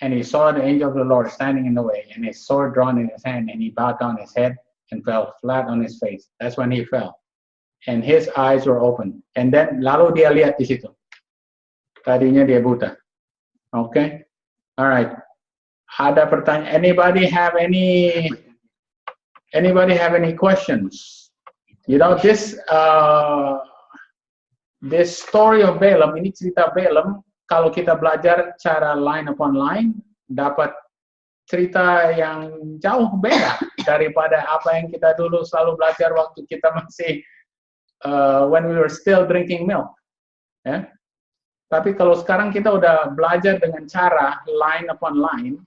And he saw the angel of the Lord standing in the way, and his sword drawn in his hand, and he bowed down his head and fell flat on his face. That's when he fell. And his eyes were open. And then lalu dia lihat di situ. Tadinya dia buta. Okay? All right. Ada pertanyaan? Anybody have any questions? You know, this story of Balaam, ini cerita Balaam, kalau kita belajar cara line upon line, dapat cerita yang jauh beda daripada apa yang kita dulu selalu belajar waktu kita masih when we were still drinking milk. Ya. Tapi kalau sekarang kita udah belajar dengan cara line upon line,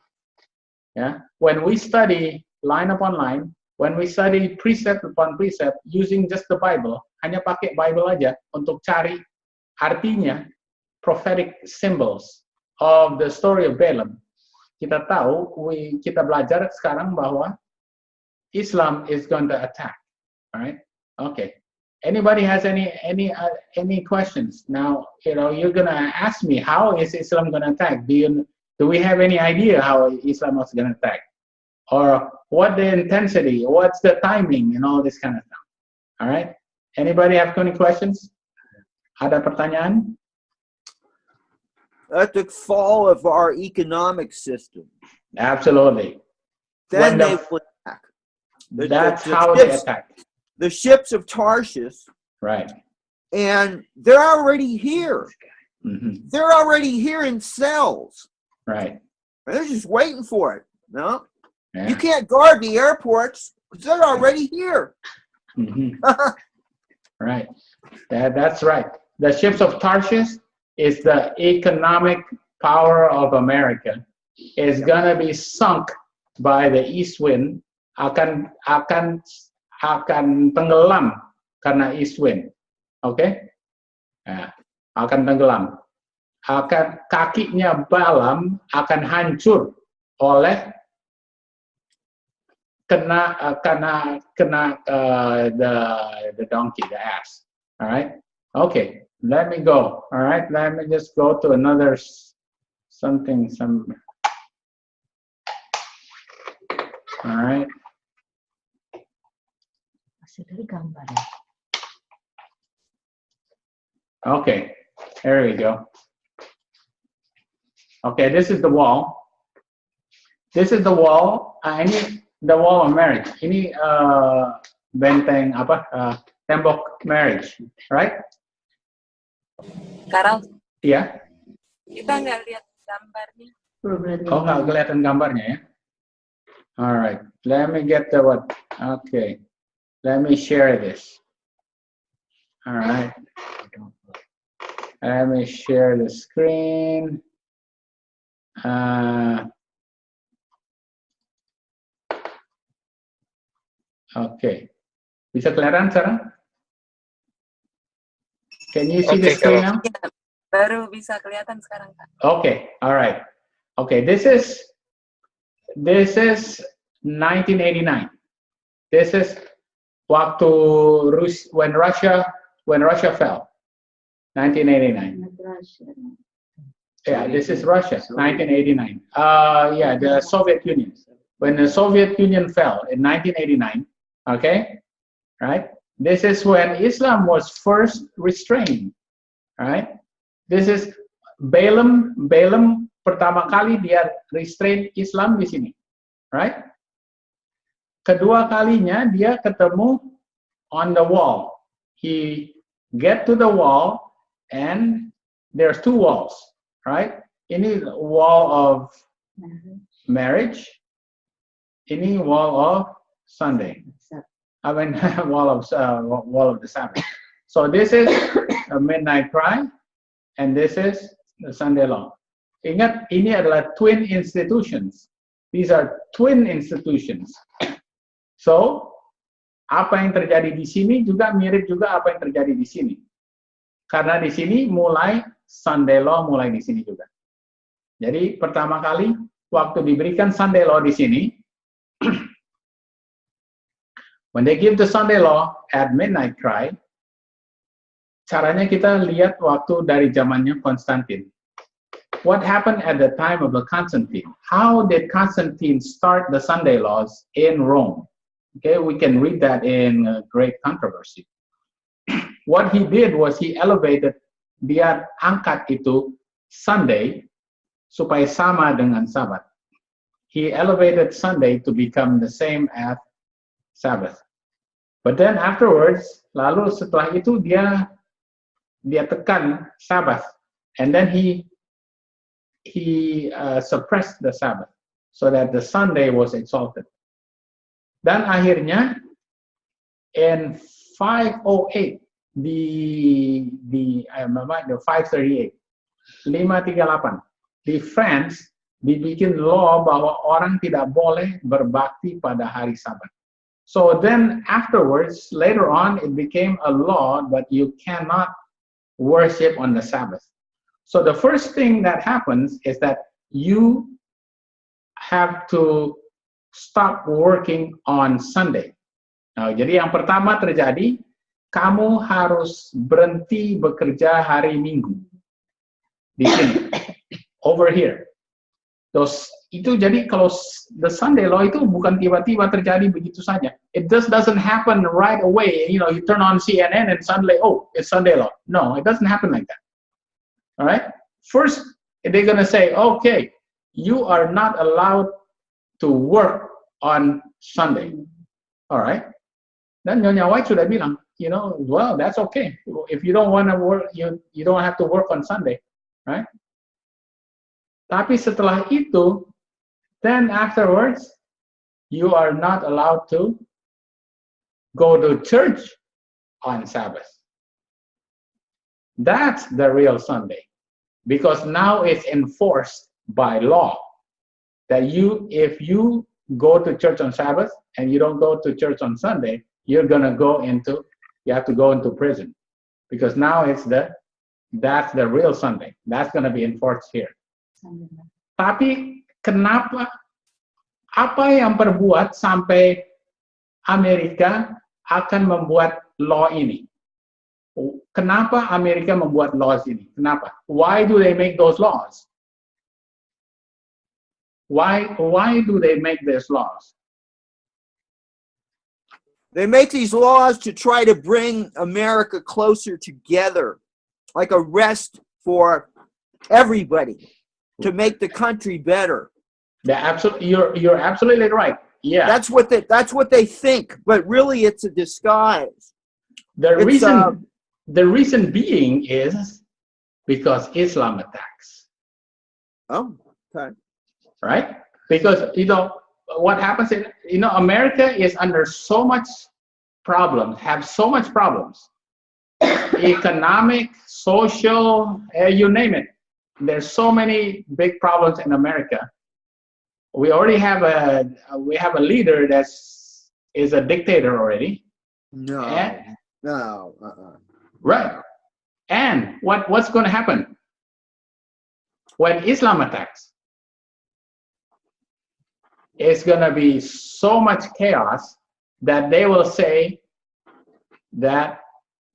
ya. When we study line upon line, when we study precept upon precept using just the Bible, hanya pakai Bible aja untuk cari artinya, prophetic symbols of the story of Balaam, kita tahu, kita belajar sekarang bahwa Islam is going to attack. All right? Okay. Anybody has any questions? Now, you know, you're gonna ask me, how is Islam gonna attack? Do we have any idea how Islam is gonna attack? Or what the intensity, what's the timing, and all this kind of stuff. All right? Anybody have any questions? Ada pertanyaan? At the fall of our economic system. Absolutely. Then they will attack. That's how they attack. The ships of Tarshish. Right. And they're already here. Mm-hmm. They're already here in cells. Right. They're just waiting for it. No? Yeah. You can't guard the airports because they're already here. Mm-hmm. Right. That's right. The ships of Tarshish is the economic power of America. Is gonna be sunk by the east wind. Akan tenggelam karena east wind. Okay? Nah, akan tenggelam. Kakinya Balaam akan hancur oleh kena the donkey, the ass. All right? Okay, let me go. All right, let me just go to another something. All right. Okay, here we go. Okay, this is the wall. This is the wall. Ini the wall of marriage. Ini benteng apa? Tembok marriage, right? Karel, Iya. kita nggak lihat gambarnya. Oh, nggak kelihatan gambarnya ya? All right, let me get the what? Okay, let me share this. All right, let me share the screen. Okay, bisa kelihatan sekarang? Can you see the screen now? Ya, baru bisa kelihatan sekarang, Kak. Okay, all right. Okay, this is 1989. This is waktu when Russia fell. 1989. Yeah, this is Russia, 1989. Yeah, the Soviet Union. When the Soviet Union fell in 1989, okay, right? This is when Islam was first restrained, right? This is Balaam pertama kali dia restrain Islam di sini, right? kedua kalinya dia ketemu on the wall. He get to the wall and there's two walls, right? Ini wall of marriage. Ini wall of Sunday. I mean wall of the Sabbath. So this is a midnight cry and this is the Sunday law. Ingat, ini adalah twin institutions. These are twin institutions. So, apa yang terjadi di sini juga mirip juga apa yang terjadi di sini. Karena di sini mulai Sunday law mulai di sini juga. Jadi pertama kali waktu diberikan Sunday law di sini, when they give the Sunday law at midnight cry, caranya kita lihat waktu dari zamannya Konstantin. What happened at the time of the Constantine? How did Constantine start the Sunday laws in Rome? Okay, we can read that in Great Controversy. What he did was he elevated, dia angkat itu Sunday supaya sama dengan Sabat. He elevated Sunday to become the same as Sabbath. But then afterwards, lalu setelah itu dia tekan Sabbath, and then he suppressed the Sabbath so that the Sunday was exalted. Dan akhirnya in 508 the 538 di France dibikin law bahwa orang tidak boleh berbakti pada hari Sabat. So then afterwards, later on, it became a law that you cannot worship on the Sabbath. So the first thing that happens is that you have to stop working on Sunday. Nah, jadi yang pertama terjadi, kamu harus berhenti bekerja hari Minggu. Di sini, over here. Terus itu jadi kalau the Sunday law itu bukan tiba-tiba terjadi begitu saja. It just doesn't happen right away. You know, you turn on CNN and suddenly, oh, it's Sunday law. No, it doesn't happen like that. All right. First, they're going to say, okay, you are not allowed to work on Sunday. All right. Then Nyonya White sudah bilang, you know, well, that's okay. If you don't want to work, you don't have to work on Sunday, right? Tapi setelah itu, then afterwards, you are not allowed to go to church on Sabbath. That's the real Sunday. Because now it's enforced by law that if you go to church on Sabbath and you don't go to church on Sunday, you have to go into prison. Because now that's the real Sunday. That's going to be enforced here. Tapi kenapa, apa yang berbuat sampai Amerika akan membuat law ini? Kenapa Amerika membuat laws ini? Kenapa? Why do they make those laws? Why do they make these laws? They make these laws to try to bring America closer together, like a rest for everybody, to make the country better. You're absolutely right. Yeah. That's what they think, but really it's a disguise. The reason being is because Islam attacks. Oh, okay. Right? Because, you know, what happens in, you know, America is under so much problems, have so much problems. Economic, social, you name it. There's so many big problems in America. We already have a leader that is a dictator already. No. Right. And what's going to happen when Islam attacks? It's going to be so much chaos that they will say that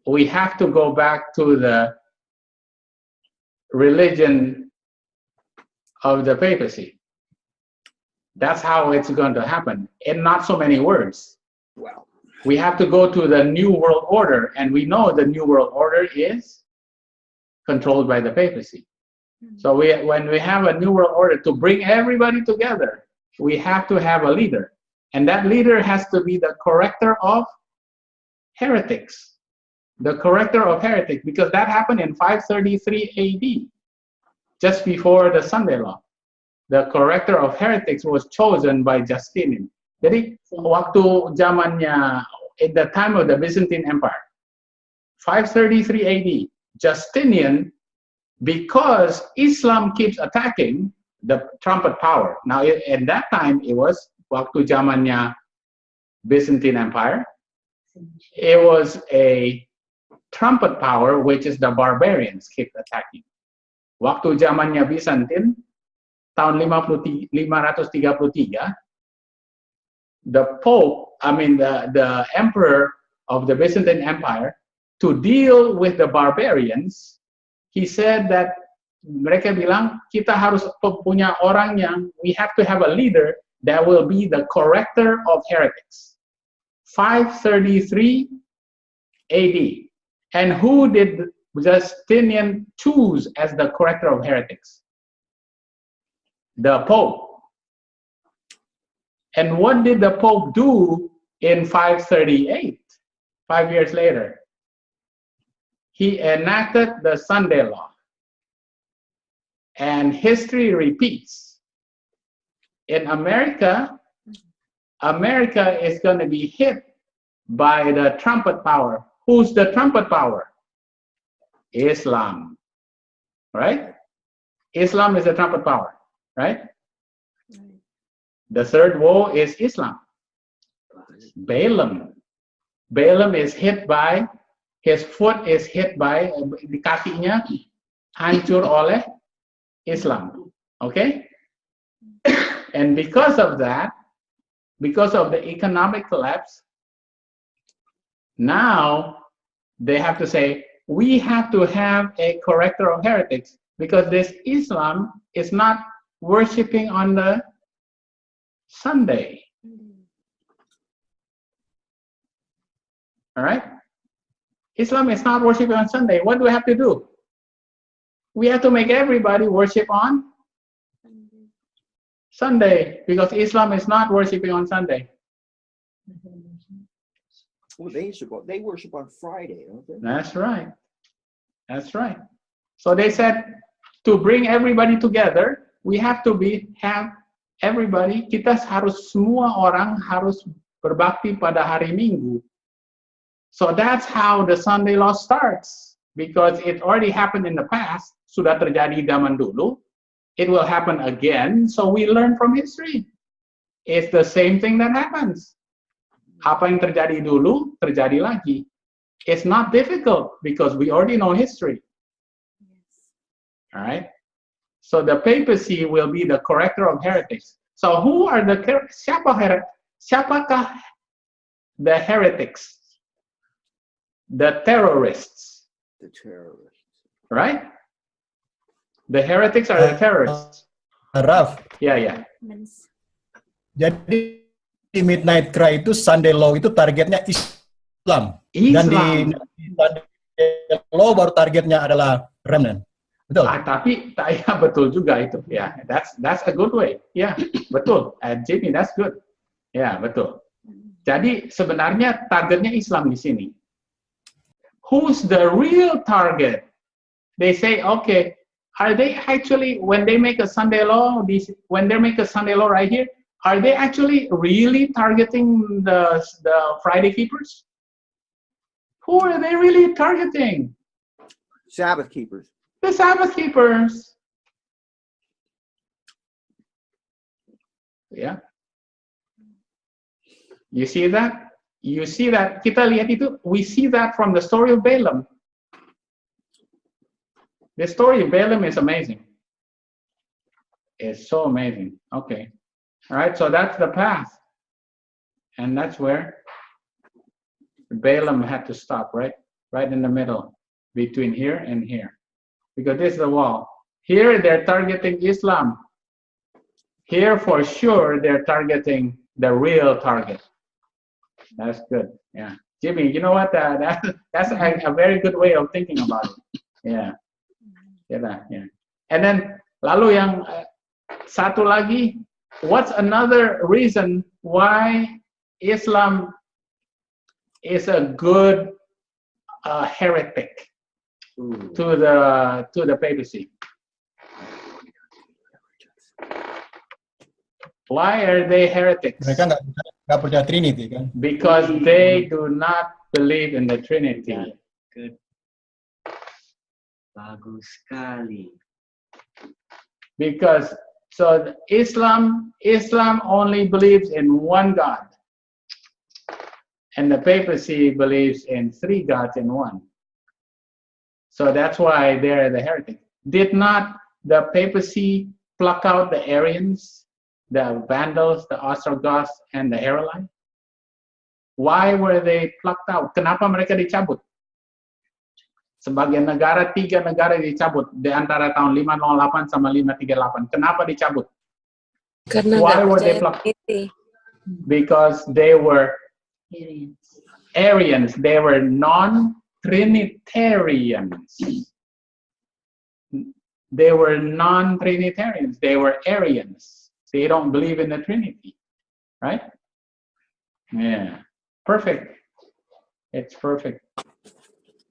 we have to go back to the religion of the papacy. That's how it's going to happen, in not so many words. Well, we have to go to the New World Order, and we know the New World Order is controlled by the papacy. So when we have a New World Order to bring everybody together, we have to have a leader. And that leader has to be the corrector of heretics. The corrector of heretics, because that happened in 533 AD, just before the Sunday law. The corrector of heretics was chosen by Justinian. Jadi waktu zamannya, at the time of the Byzantine Empire, 533 AD, Justinian, because Islam keeps attacking the trumpet power. Now, at that time, it was waktu zamannya Byzantine Empire. It was a trumpet power, which is the barbarians keep attacking. Waktu zamannya Byzantine, tahun 533, the Pope, the Emperor of the Byzantine Empire, to deal with the barbarians, he said that mereka bilang kita harus punya orang yang, we have to have a leader that will be the corrector of heretics. 533 AD. And who did Justinian choose as the corrector of heretics? The Pope. And what did the Pope do in 538, 5 years later? He enacted the Sunday law. And history repeats. In America, America is going to be hit by the trumpet power. Who's the trumpet power? Islam, right? Islam is the trumpet power, right? The third woe is Islam. Balaam. Balaam is hit by, his foot is hit by, di kakinya hancur oleh Islam. Okay? And because of that, because of the economic collapse, now they have to say, we have to have a corrector of heretics, because this Islam is not worshiping on the Sunday. All right? Islam is not worshiping on Sunday. What do we have to do? We have to make everybody worship on Sunday, because Islam is not worshiping on Sunday. Well, they worship on Friday, don't they? That's right. That's right. So they said, to bring everybody together, we have to have everybody, kita harus, semua orang harus berbakti pada hari Minggu. So that's how the Sunday law starts, because it already happened in the past, sudah terjadi zaman dulu, it will happen again, so we learn from history. It's the same thing that happens. Apa yang terjadi dulu, terjadi lagi. It's not difficult, because we already know history. All right? So the papacy will be the corrector of heretics. So who are siapakah the heretics? The terrorists. The terrorists. Right? The heretics are the terrorists. Raf, Yeah. jadi di Midnight Cry itu Sunday Law itu targetnya Islam. Dan di Sunday Law baru targetnya adalah remnant. Betul? Tapi ya betul juga itu. Yeah, that's a good way. Yeah, betul. Jimmy, that's good. Yeah, betul. Jadi sebenarnya targetnya Islam di sini. Who's the real target? They say, okay, are they actually, when they make a Sunday law, when they make a Sunday law right here, are they actually really targeting the Friday keepers? Who are they really targeting? Sabbath keepers. The Sabbath keepers. Yeah. You see that? You see that? Kita lihat itu, we see that from the story of Balaam. The story of Balaam is amazing. It's so amazing. Okay. All right, so that's the path. And that's where Balaam had to stop, right? Right in the middle, between here and here. Because this is the wall. Here, they're targeting Islam. Here, for sure, they're targeting the real target. That's good. Yeah. Jimmy, you know what? That's a very good way of thinking about it. Yeah. Yeah. And then, lalu yang satu lagi, what's another reason why Islam is a good heretic to the papacy. Why are they heretics? Mereka nggak percaya Trinity kan? Because they do not believe in the Trinity. Good. Bagus sekali. Because so Islam only believes in one God, and the papacy believes in three gods in one. So that's why they're the heretic. Did not the papacy pluck out the Arians, the Vandals, the Ostrogoths, and the Heruli? Why were they plucked out? Kenapa mereka dicabut? Sebagian negara, 3 negara dicabut di antara tahun 508 sama 538. Kenapa dicabut? Karena Why nggak were they percaya plucked? Trinity. Because they were Arians. Arians. They were non-Trinitarians. They were non-Trinitarians. They were Arians. They don't believe in the Trinity, right? Yeah, perfect. It's perfect.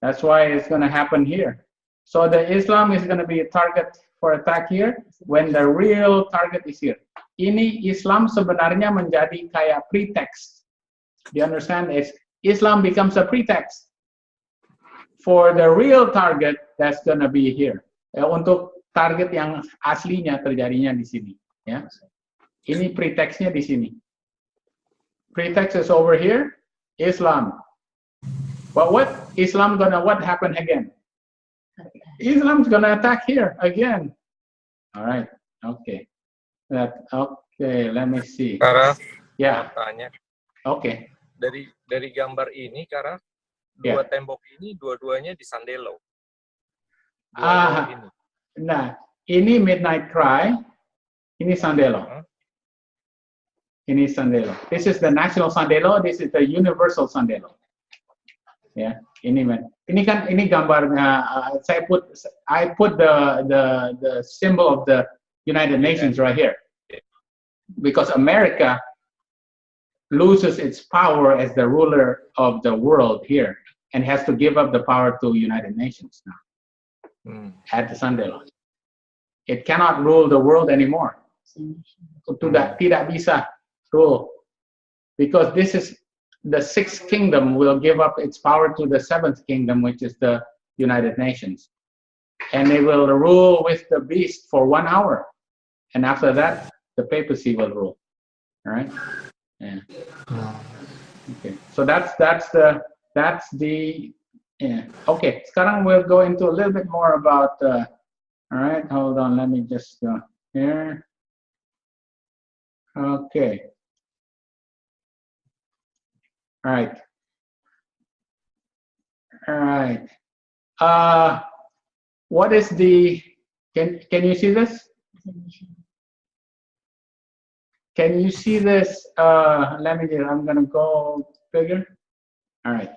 That's why it's going to happen here. So the Islam is going to be a target for attack here when the real target is here. Ini Islam sebenarnya menjadi kayak pretext. Do you understand? Islam becomes a pretext for the real target that's going to be here. Untuk target yang aslinya terjadinya di sini. Ya. Ini pretextnya di sini. Pretext is over here, Islam. But what happen again? Islam's gonna attack here again. All right, okay. Let me see. Kara, Ya, tanya. Oke. Dari gambar ini, Kara, dua tembok ini dua-duanya di Sandelo. Ini. Nah, ini Midnight Cry, ini Sandelo. Ini Sandelo. This is the national Sandelo, this is the universal Sandelo. Ya, ini gambarnya. I put the symbol of the United Nations right here, because America loses its power as the ruler of the world here, and has to give up the power to United Nations now. At the Sandelo, it cannot rule the world anymore. Tidak bisa rule, because this is the 6th kingdom will give up its power to the 7th kingdom, which is the United Nations. And they will rule with the beast for 1 hour. And after that, the papacy will rule. All right? Yeah. Okay. So that's the yeah. Okay. Sekarang we'll go into a little bit more about all right, hold on, let me just go here. Okay. All right. All right. What is the, can you see this? Can you see this? Let me get, I'm gonna go bigger. All right.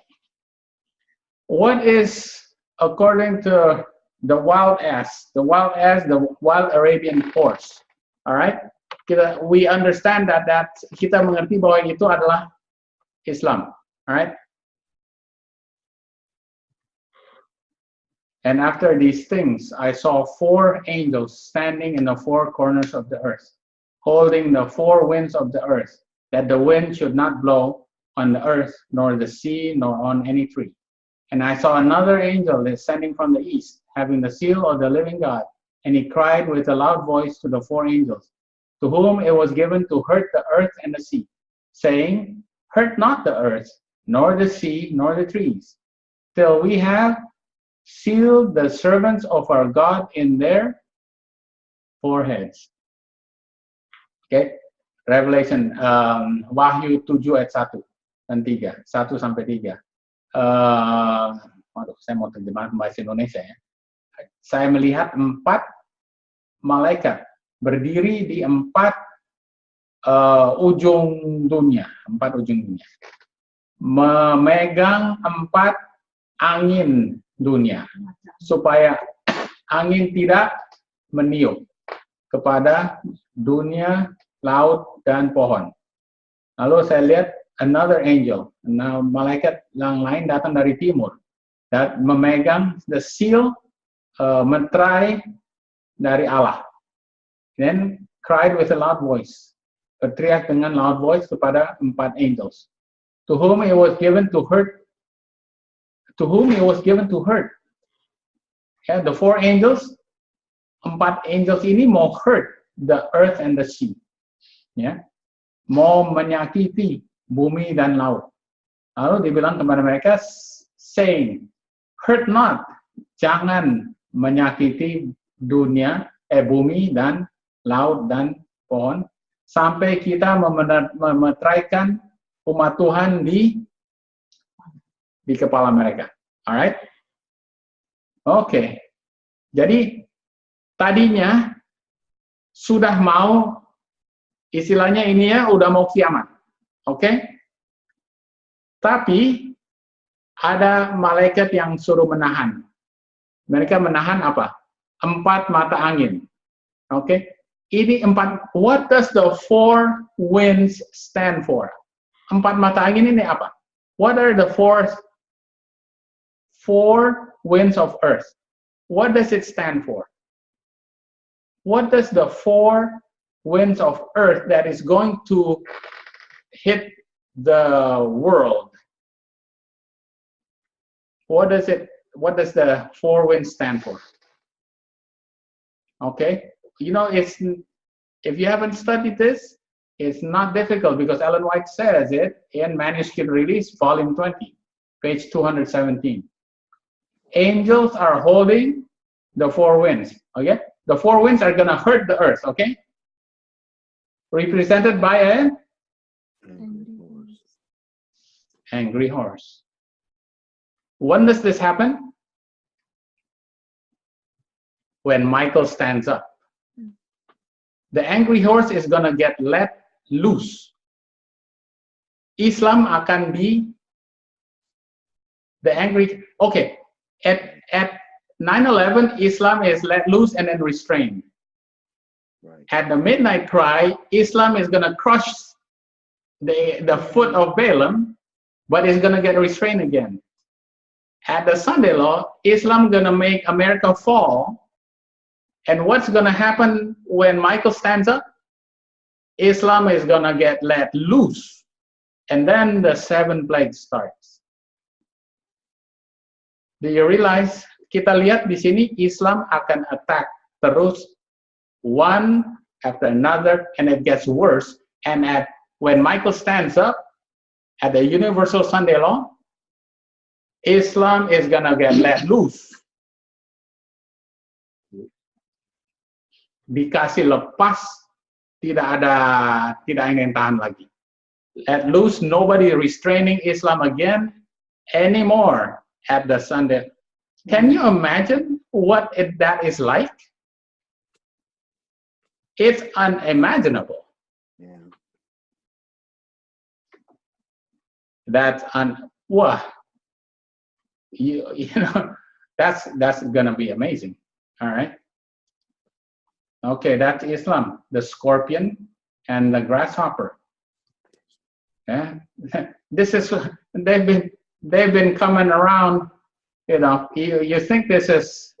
What is, according to the wild ass, the wild Arabian horse? All right. We understand that kita mengerti bahwa itu adalah Islam, all right? And after these things, I saw 4 angels standing in the 4 corners of the earth, holding the 4 winds of the earth, that the wind should not blow on the earth, nor the sea, nor on any tree. And I saw another angel descending from the east, having the seal of the living God, and he cried with a loud voice to the 4 angels, to whom it was given to hurt the earth and the sea, saying, hurt not the earth, nor the sea, nor the trees, till we have sealed the servants of our God in their foreheads. Okay, Revelation, Wahyu 7 ayat 1 dan 3, 1 sampai 3. Waduh, saya mau terjemahkan bahasa Indonesia ya. Saya melihat 4 malaikat berdiri di 4 ujung dunia, 4 ujung dunia, memegang 4 angin dunia, supaya angin tidak meniup kepada dunia, laut, dan pohon. Lalu saya lihat another angel. Nah, malaikat yang lain datang dari timur dan memegang the seal, meterai dari Allah. Then cried with a loud voice, berteriak dengan loud voice kepada 4 angels, to whom it was given to hurt. Yeah, the 4 angels, 4 angels ini mau hurt the earth and the sea. Ya, mau menyakiti bumi dan laut. Lalu dibilang kepada mereka, saying, hurt not, jangan menyakiti dunia, bumi dan laut dan pohon, sampai kita memeteraikan umat Tuhan di kepala mereka. Alright? Oke. Jadi tadinya sudah mau, istilahnya ini ya, udah mau kiamat. Oke? Tapi ada malaikat yang suruh menahan. Mereka menahan apa? 4 mata angin. Oke? Ini 4, what does the 4 winds stand for? 4 mata angin ini apa? What are the 4 winds of earth? What does it stand for? What does the 4 winds of earth that is going to hit the world? What does the 4 winds stand for? Okay? You know, if you haven't studied this, it's not difficult because Ellen White says it in Manuscript Release, Volume 20, page 217. Angels are holding the 4 winds, okay? The 4 winds are going to hurt the earth, okay? Represented by an angry horse. When does this happen? When Michael stands up. The angry horse is going to get let loose. Islam akan be the angry. Okay, at 9/11, Islam is let loose and then restrained. Right. At the midnight cry, Islam is going to crush the foot of Balaam, but it's going to get restrained again. At the Sunday law, Islam going to make America fall. And what's going to happen when Michael stands up? Islam is going to get let loose. And then the 7 plagues starts. Do you realize? Kita lihat di sini Islam akan attack terus one after another, and it gets worse. And when Michael stands up at the Universal Sunday Law, Islam is going to get let loose. Dikasih lepas, tidak ingin tahan lagi. Let loose, nobody restraining Islam again anymore at the Sunday. Can you imagine what that is like? It's unimaginable. Yeah. That's wow. You know, that's gonna be amazing. All right. Okay, that's Islam, the scorpion and the grasshopper. Yeah, this is they've been coming around. You know, you think this is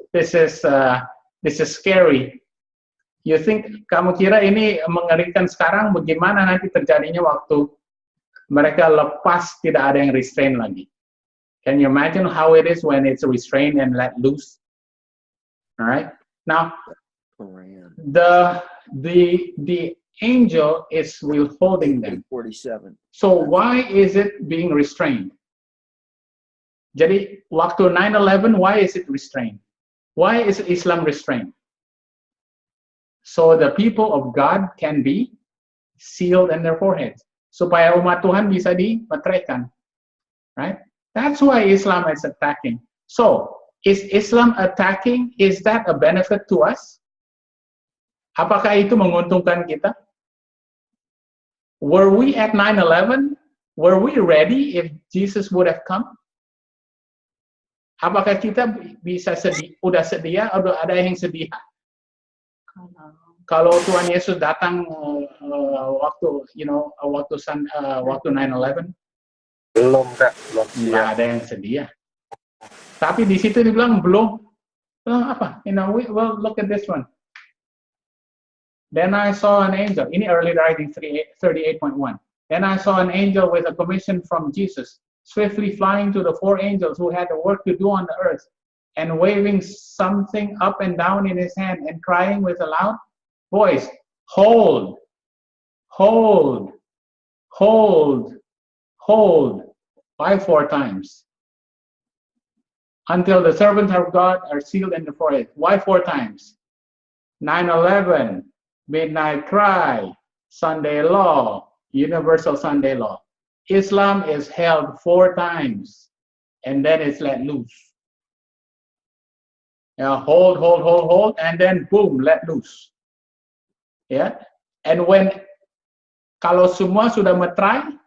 scary. You think, kamu kira ini mengerikan sekarang, bagaimana nanti terjadinya waktu mereka lepas, tidak ada yang restrain lagi. Can you imagine how it is when it's restrained and let loose? All right. Now, the angel is withholding them. 47. So why is it being restrained? Jadi waktu 9/11, why is it restrained? Why is Islam restrained? So the people of God can be sealed in their foreheads. Supaya umat Tuhan bisa dimeteraikan. Right? That's why Islam is attacking. So, is Islam attacking? Is that a benefit to us? Apakah itu menguntungkan kita? Were we at 9/11? Were we ready if Jesus would have come? Apakah kita bisa udah sedia atau ada yang sedia? kalau Tuhan Yesus datang waktu waktu 9/11, Belum Kak, belum nggak siap. ada yang sedia. Tapi di situ dibilang belum. Apa? Well, look at this one. Then I saw an angel. Ini early writing 38.1. Then I saw an angel with a commission from Jesus, swiftly flying to the 4 angels who had the work to do on the earth, and waving something up and down in his hand, and crying with a loud voice, "Hold, hold, hold, hold," by 4 times, until the servants of God are sealed in the forehead. Why 4 times? 9/11, midnight cry, Sunday law, universal Sunday law. Islam is held 4 times, and then it's let loose. Hold, hold, hold, hold, and then boom, let loose. And kalau semua sudah metrai,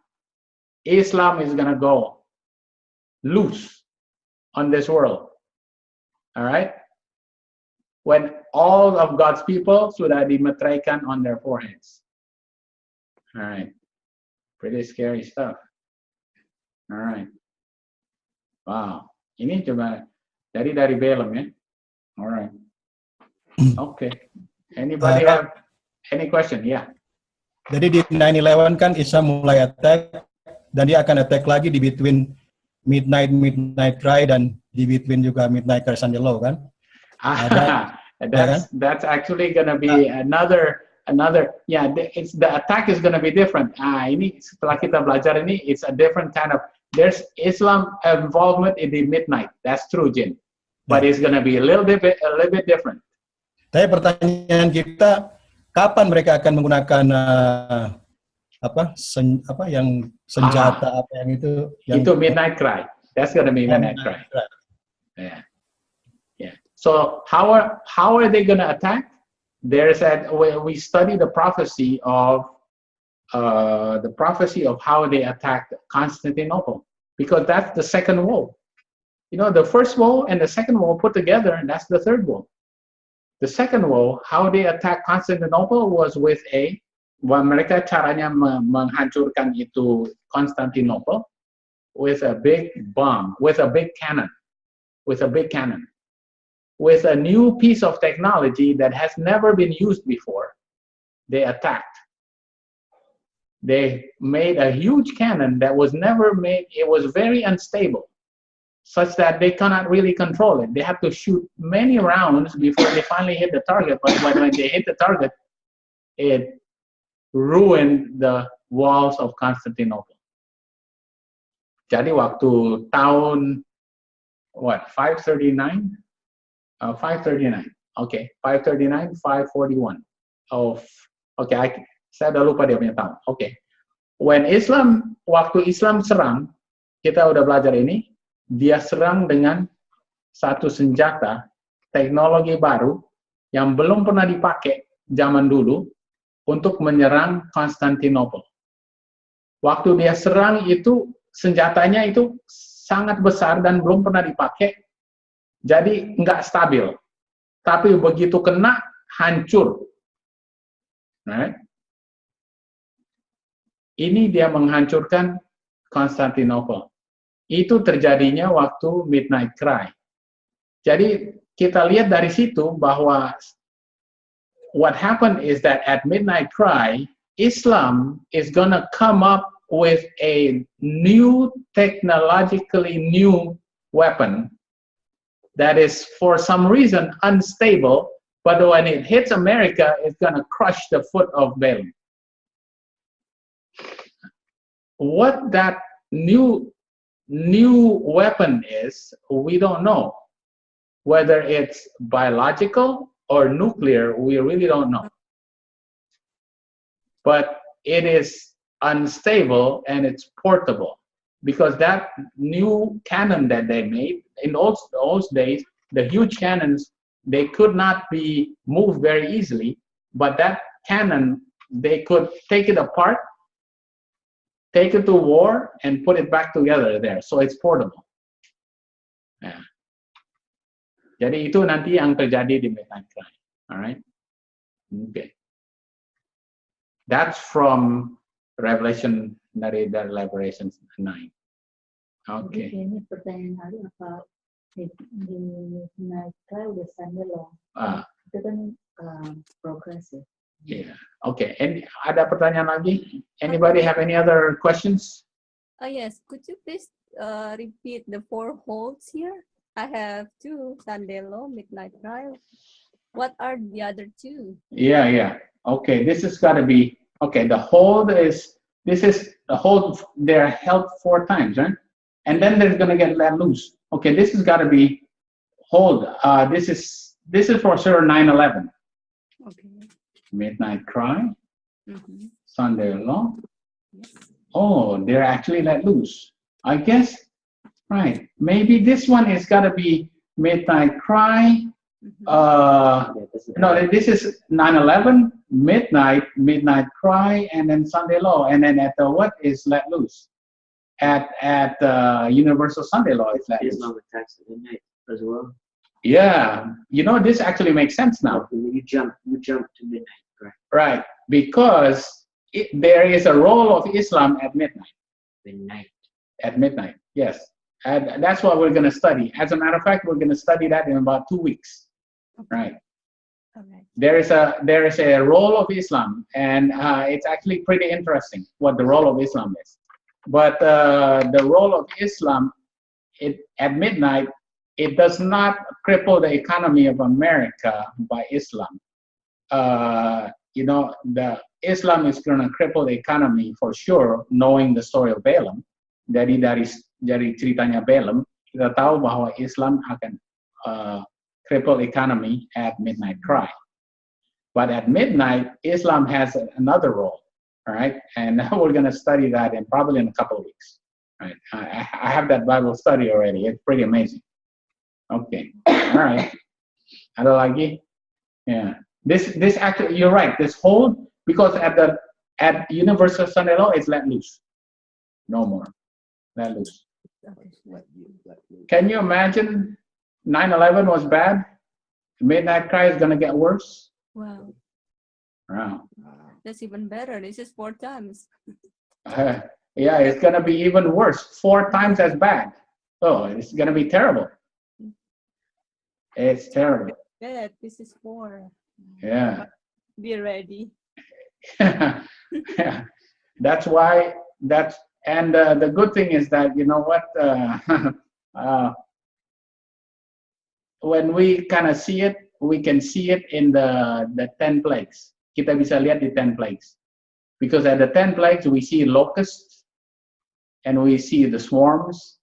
Islam is gonna go loose on this world. All right? When all of God's people sudah dimetraikan on their foreheads. All right. Pretty scary stuff. All right. Wow. Ini coba dari film ya. All right. Okay. Anybody have any question? Yeah. Jadi di 9/11 kan Islam mulai attack, dan dia akan attack lagi di between midnight cry dan di between juga midnight cry Sunday law kan? That's actually gonna be another it's the attack is gonna be different. Ini setelah kita belajar ini, it's a different kind of, there's Islam involvement in the midnight. That's true, Jin. But it's gonna be a little bit different. Tapi pertanyaan kita, kapan mereka akan menggunakan senjata apa yang itu? Itu midnight cry. That's gonna be midnight cry. Yeah. So how are they gonna attack? There's we study the prophecy of how they attacked Constantinople, because that's the second wall. The first wall and the second wall put together, and that's the third wall. The second wall, how they attacked Constantinople was with mereka caranya menghancurkan itu Constantinople with a big bomb, with a big cannon, with a new piece of technology that has never been used before. They attacked. They made a huge cannon that was never made. It was very unstable, such that they cannot really control it. They have to shoot many rounds before they finally hit the target. But when they hit the target, it ruined the walls of Constantinople. Jadi waktu tahun 539. 539. Okay, 539, 541. Saya udah lupa dia punya tahun. Okay. Waktu Islam serang, kita udah belajar ini, dia serang dengan satu senjata, teknologi baru, yang belum pernah dipakai zaman dulu, untuk menyerang Konstantinopel. Waktu dia serang itu, senjatanya itu sangat besar dan belum pernah dipakai, jadi nggak stabil. Tapi begitu kena, hancur. Right? Ini dia menghancurkan Konstantinopel. Itu terjadinya waktu Midnight Cry. Jadi kita lihat dari situ bahwa what happened is that at Midnight Cry, Islam is gonna come up with a new, technologically new weapon that is for some reason unstable, but when it hits America, it's gonna crush the foot of Balaam. What that new weapon is, we don't know. Whether it's biological or nuclear, we really don't know. But it is unstable and it's portable, because that new cannon that they made, in those days, the huge cannons, they could not be moved very easily, but that cannon, they could take it apart, take it to war, and put it back together there. So it's portable. Yeah. Jadi itu nanti yang terjadi di Midnight Cry. Alright? Okay. That's from Revelation, dari Revelation 9. Jadi Okay. ini pertanyaan hari apa di Midnight Cry udah Sunday Law. Ah, Itu kan progressive. yeah. Okay. Ada pertanyaan lagi? Anybody have any other questions? Yes, could you please repeat the 4 holds here? I have 2, Sunday Law, Midnight Cry. What are the other 2? Yeah. Okay, this has got to be, okay, the hold is, this is the hold, they're held 4 times, right? And then they're going to get let loose. Okay, this has got to be hold. This is for sure 9/11. Okay. Midnight Cry, Mm-hmm. Sunday Law. Yes. Oh, they're actually let loose. I guess, right. Maybe this one is got to be Midnight Cry. Mm-hmm. No, this is 9/11, Midnight Cry, and then Sunday Law, and then at the what is let loose? At Universal Sunday Law is let loose. Islam attacks at midnight as well. Yeah, you know, this actually makes sense now. You jump to midnight, right? Right, because there is a role of Islam at midnight. At midnight, yes. And that's what we're going to study. As a matter of fact, we're going to study that in about 2 weeks. Right. Okay. There is a role of Islam, and it's actually pretty interesting what the role of Islam is. But the role of Islam, at midnight, it does not cripple the economy of America by Islam. You know, the Islam is going to cripple the economy for sure, knowing the story of Balaam. Dari ceritanya Balaam, kita tahu bahwa Islam akan cripple economy at Midnight Cry. But at midnight, Islam has another role. All right, and we're going to study that probably in a couple of weeks. Right, I have that Bible study already. It's pretty amazing. Okay, all right. Ada lagi? Yeah, this actually, you're right. This hold, because at Universal Sunday Law, it's let loose. No more, let loose. Okay. Can you imagine? 9/11 was bad. Midnight Cry is going to get worse. Wow. Wow. That's even better. This is 4 times. Yeah, it's going to be even worse. 4 times as bad. Oh, it's going to be terrible. It's terrible. Bad. This is 4. Yeah. Be ready. Yeah. That's why, and the good thing is that, you know what, when we kind of see it, we can see it in the 10 plagues. Kita bisa lihat di 10 plagues. Because at the 10 plagues, we see locusts, and we see the swarms,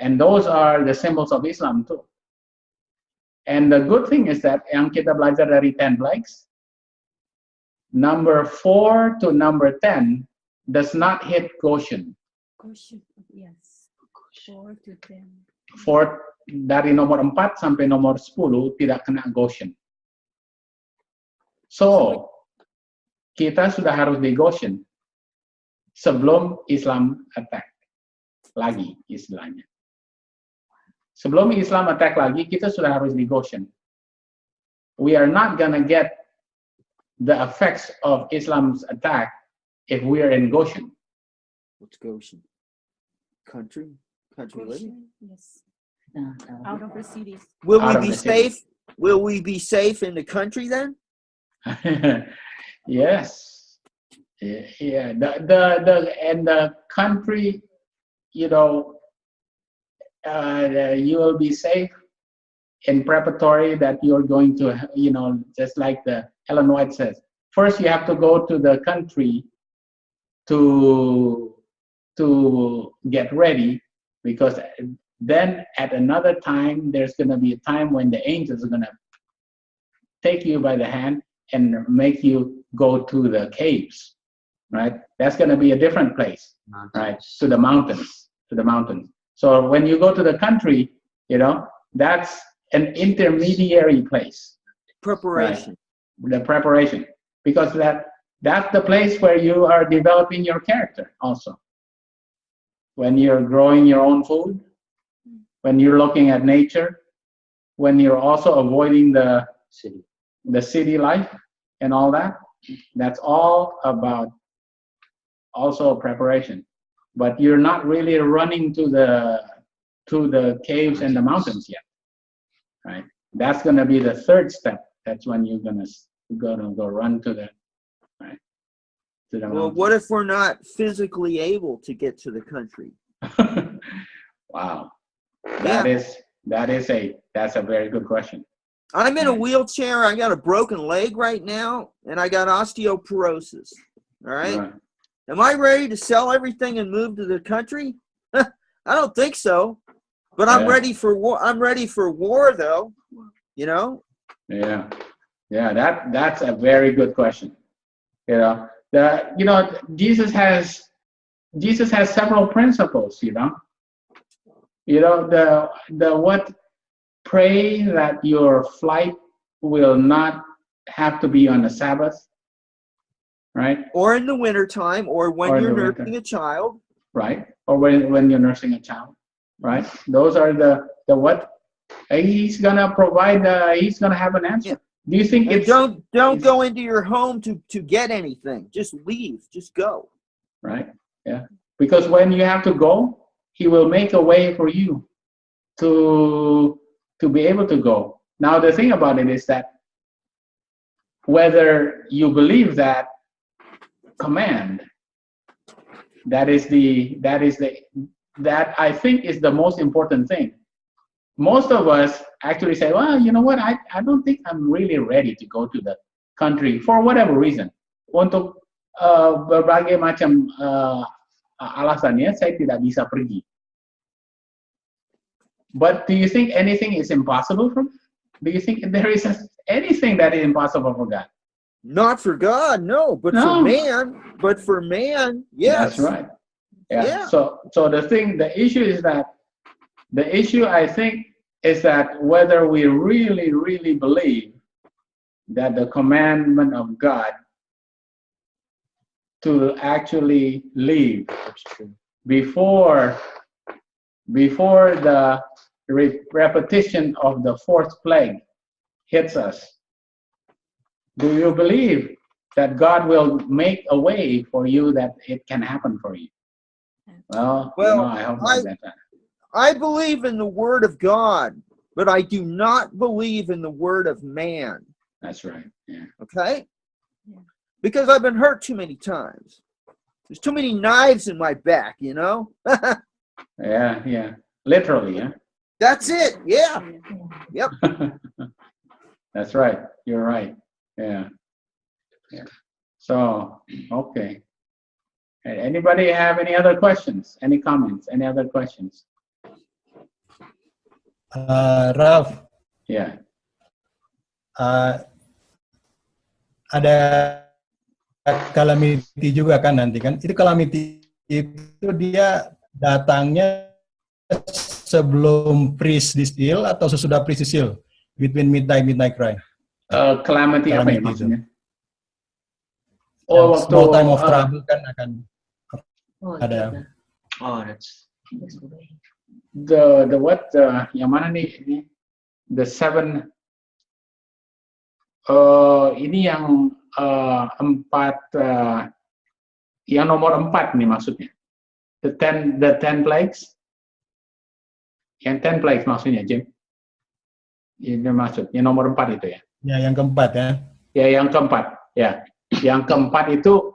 and those are the symbols of Islam too. And the good thing is that yang kita belajar dari 10 plagues, number 4 to number 10 does not hit Goshen. Goshen, yes. 4 to 10. Dari nomor 4 sampai nomor 10 tidak kena Goshen. So, kita sudah harus di Goshen sebelum Islam attack lagi istilahnya. Sebelum Islam attack lagi, kita sudah harus di Goshen. We are not gonna get the effects of Islam's attack if we are in Goshen. What's Goshen? Country living? Yes. Out of the cities. Will Out we of be the cities. safe? Will we be safe in the country then? Yes. Yeah. The country, you know, you will be safe in preparatory that you're going to, you know, just like the Ellen White says. First, you have to go to the country to get ready, because then at another time, there's going to be a time when the angels are going to take you by the hand and make you go to the caves, right? That's going to be a different place, right? To the mountains. So when you go to the country, you know, that's an intermediary place. Preparation. Right? The preparation. Because that's the place where you are developing your character also. When you're growing your own food, when you're looking at nature, when you're also avoiding the city life, and all that, that's all about also preparation. But you're not really running to the caves and the mountains yet, right? That's going to be the third step. That's when you're going to go run to the right to the Well, mountains. what if we're not physically able to get to the country? Wow, Yeah. that's a very good question. I'm in a wheelchair. I got a broken leg right now, and I got osteoporosis. All right. Right. Am I ready to sell everything and move to the country? I don't think so. But I'm Yeah. ready for war. I'm ready for war, though. You know. Yeah, that's a very good question. Jesus has several principles. Pray that your flight will not have to be on the Sabbath, right? Or in the wintertime, or when Or in you're the nursing winter. a child. Right? Or when you're nursing a child, right? Those are the what he's gonna provide. He's gonna have an answer. Yeah. Do you think And it's don't it's- go into your home to get anything. Just leave. Just go. right? Yeah, because when you have to go, he will make a way for you to be able to go. Now the thing about it is that whether you believe that command, that I think is the most important thing. Most of us actually say, well, you know what, I don't think I'm really ready to go to the country for whatever reason. Untuk berbagai macam alasannya, saya tidak bisa pergi. But do you think anything is impossible for? Do you think there is anything that is impossible for God? Not for God, no. But No. for man. But for man, yes. That's right. Yeah. Yeah. So the issue is that I think is that whether we really, really believe that the commandment of God to actually leave before the repetition of the fourth plague hits us. Do you believe that God will make a way for you that it can happen for you? Well, I hope that. I believe in the word of God, but I do not believe in the word of man. That's right. Yeah. Okay? Because I've been hurt too many times. There's too many knives in my back, you know? Yeah. Literally, yeah. That's it. Yeah. Yep. That's right. You're right. Yeah. So, okay. Anybody have any other questions? Any comments? Any other questions? Ralph, Yeah. ada calamity juga kan nanti kan? Itu calamity itu dia datangnya sebelum pre-distill atau sesudah pre-distill? Between midnight cry. Calamity apa ya Calamity maksudnya? Oh, small time of trouble kan akan ada. Oh, that's The what? Yang mana nih? The seven. Ini yang empat. Yang nomor 4 nih maksudnya. The ten plagues. Yang 10 plagues maksudnya, Jim. Ini maksud. Yang nomor 4 itu ya. Ya, yang keempat ya. Ya, yang keempat. Ya, yang keempat itu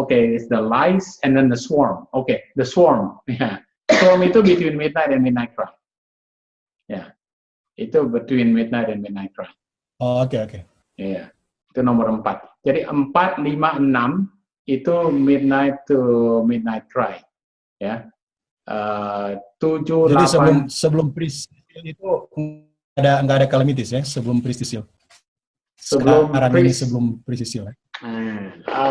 it's the lice and then the swarm. Okay, the swarm. Yeah. Swarm itu between midnight and midnight cry. Ya, itu between midnight and midnight cry. Oh, oke. Iya, itu nomor 4. Jadi 4, 5, 6 itu midnight to midnight cry. Ya, 7, Jadi 8. sebelum pre-distill itu nggak ada calamities ya, sebelum pre-distill. Sebelum pre-distill.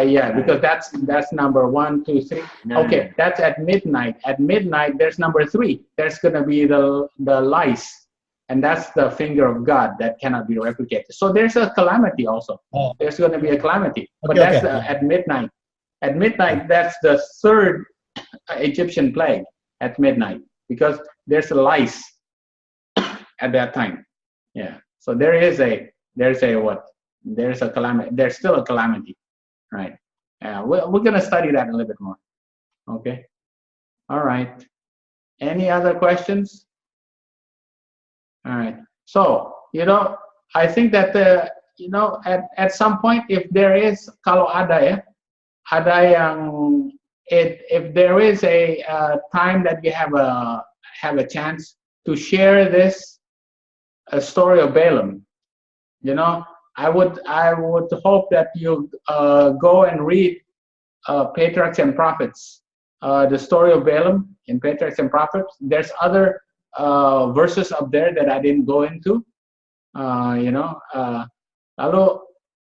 Yeah, because that's number 1, 2, 3. No, Okay, that's at midnight. At midnight, there's number 3. There's gonna be the lice, and that's the finger of God that cannot be replicated. So there's a calamity also. Oh. There's gonna be a calamity, but Okay, that's okay. at midnight. At midnight, that's the third Egyptian plague at midnight because there's a lice at that time. Yeah. So there's a what? there's a calamity. There's still a calamity, right? We're going to study that a little bit more. Okay. All right. Any other questions? All right. So, I think that, at some point, if there is, kalau ada yang, if there is a time that we have a chance to share this story of Balaam, I would hope that you go and read Patriarchs and Prophets, the story of Balaam in Patriarchs and Prophets. There's other verses up there that I didn't go into. Lalu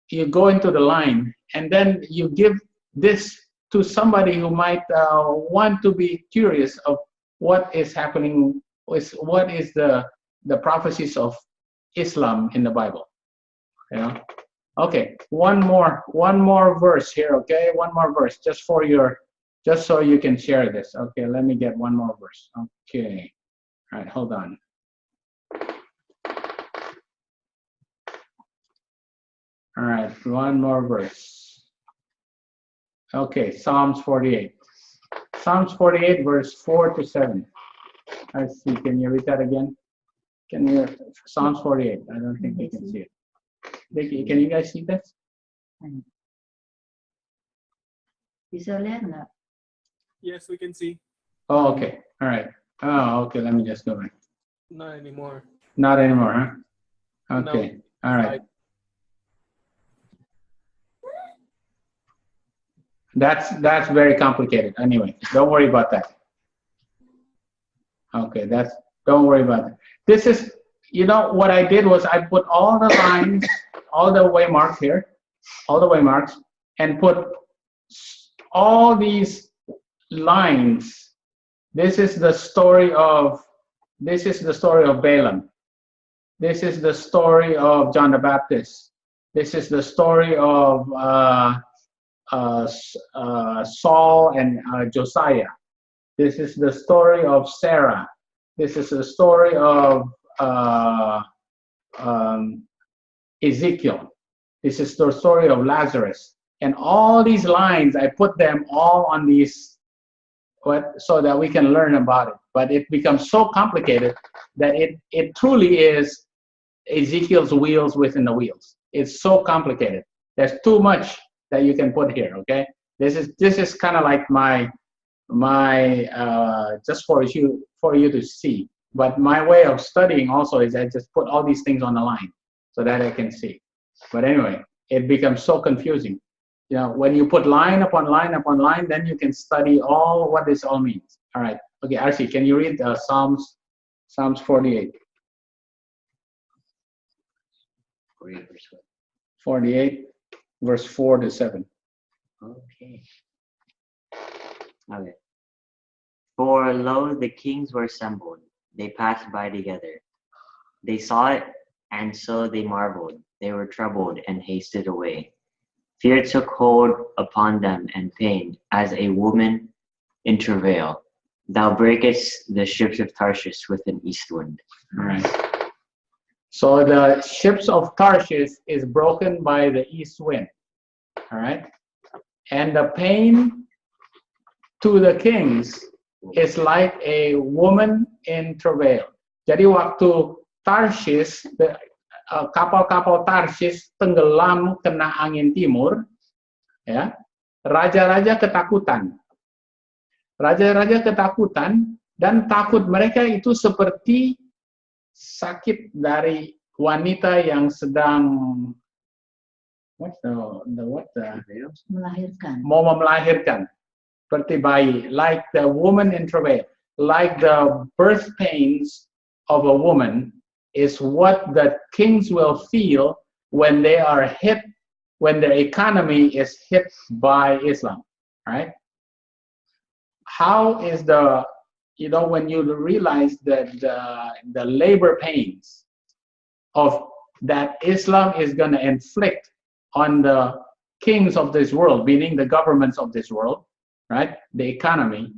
you go into the line, and then you give this to somebody who might want to be curious of what is happening, what is the prophecies of Islam in the Bible. Okay, one more verse here. Okay, one more verse just so you can share this. Okay, let me get one more verse. Okay, all right, hold on. All right, one more verse. Okay, Psalms 48. Psalms 48, verse 4 to 7. Let's see, can you read that again? Psalms 48, I don't think they can see it. Can you guys see this? Bisa lihat nggak? Yes, we can see. Oh, okay. All right. Oh, okay. Let me just go back. Not anymore. Not anymore, huh? Okay. No. All right. That's very complicated. Anyway, don't worry about that. Okay, don't worry about it. This is, what I did was I put all the lines, all the waymarks here, all the waymarks, and put all these lines. This is the story of Balaam. This is the story of John the Baptist. This is the story of Saul and Josiah. This is the story of Sarah. This is the story of Ezekiel. This is the story of Lazarus. And all these lines, I put them all on these, so that we can learn about it. But it becomes so complicated that it truly is Ezekiel's wheels within the wheels. It's so complicated. There's too much that you can put here. Okay, this is kind of like my just for you to see. But my way of studying also is I just put all these things on the line so that I can see. But anyway, it becomes so confusing. When you put line upon line upon line, then you can study all what this all means. All right. Okay, Archie, can you read Psalms 48? 48, verse 4 to 7. Okay. For lo, the kings were assembled. They passed by together. They saw it, and so they marveled. They were troubled and hasted away. Fear took hold upon them, and pain, as a woman in travail. Thou breakest the ships of Tarshish with an east wind. All right. So the ships of Tarshish is broken by the east wind. All right. And the pain to the kings is like a woman in travail. Jadi waktu Tarshish, kapal-kapal Tarshish tenggelam kena angin timur, ya, raja-raja ketakutan. Raja-raja ketakutan, dan takut mereka itu seperti sakit dari wanita yang sedang mau melahirkan, seperti bayi, like the woman in travail, like the birth pains of a woman is what the kings will feel when they are hit, when their economy is hit by Islam, right? How is when you realize that the labor pains of that Islam is going to inflict on the kings of this world, meaning the governments of this world, right? The economy,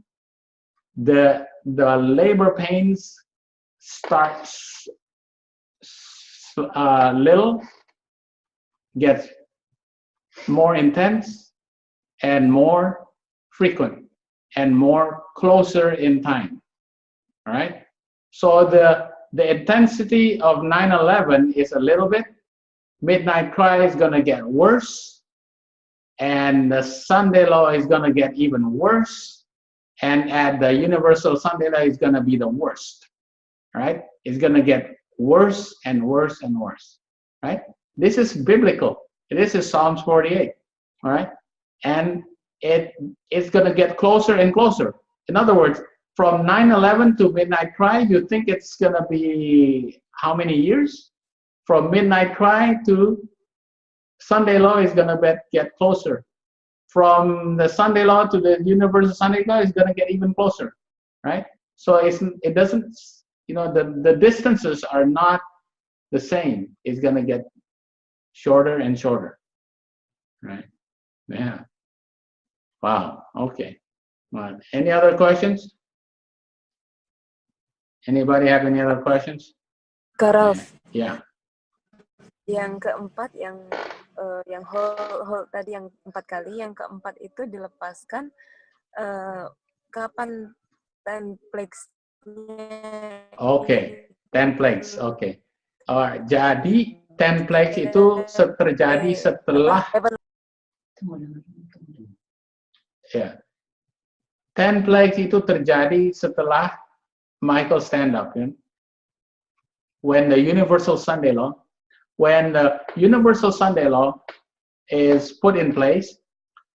the labor pains starts little, gets more intense and more frequent and more closer in time. All right. So the intensity of 9/11 is a little bit. Midnight Cry is going to get worse, and the Sunday Law is going to get even worse, and at the Universal Sunday Law is going to be the worst. All right. It's going to get worse and worse and worse. Right. This is biblical. This is Psalms 48. All right. And it's going to get closer and closer. In other words, from 9/11 to Midnight Cry, you think it's going to be how many years? From Midnight Cry to Sunday Law is going to get closer. From the Sunday Law to the Universal Sunday Law is going to get even closer, right? So it doesn't, the distances are not the same. It's going to get shorter and shorter, right? Yeah. Wow. Okay. Well, any other questions? Anybody have any other questions? Karaf, Yeah. yang keempat, yang hold tadi yang 4 kali, yang keempat itu dilepaskan kapan 10 plagues-nya? Oke, 10 plagues. Oke. Jadi 10 plagues itu terjadi setelah ya. 10 plagues itu terjadi setelah Michael stand up, kan? When the Universal Sunday Law is put in place,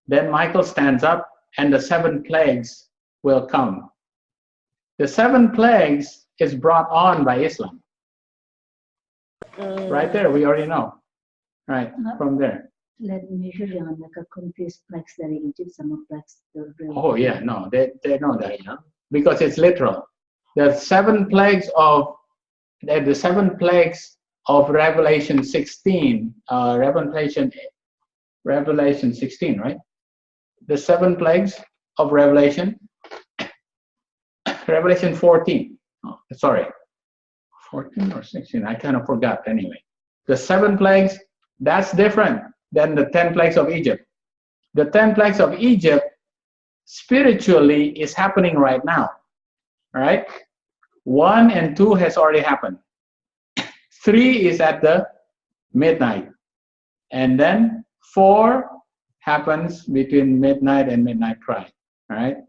then Michael stands up and the 7 plagues will come. The 7 plagues is brought on by Islam. Right there, we already know. Right, from there. Let me make sure jangan mereka confuse plagues dari Egypt sama plagues dari Oh yeah, no, they know that, because it's literal. The 7 plagues of Revelation 16, Revelation 16, right? The 7 plagues of Revelation 14. Oh, sorry, 14 or 16. I kind of forgot anyway. The 7 plagues, that's different than the 10 plagues of Egypt. The 10 plagues of Egypt spiritually is happening right now. Right? 1 and 2 has already happened. 3 is at the midnight. And then 4 happens between midnight and midnight cry. All right?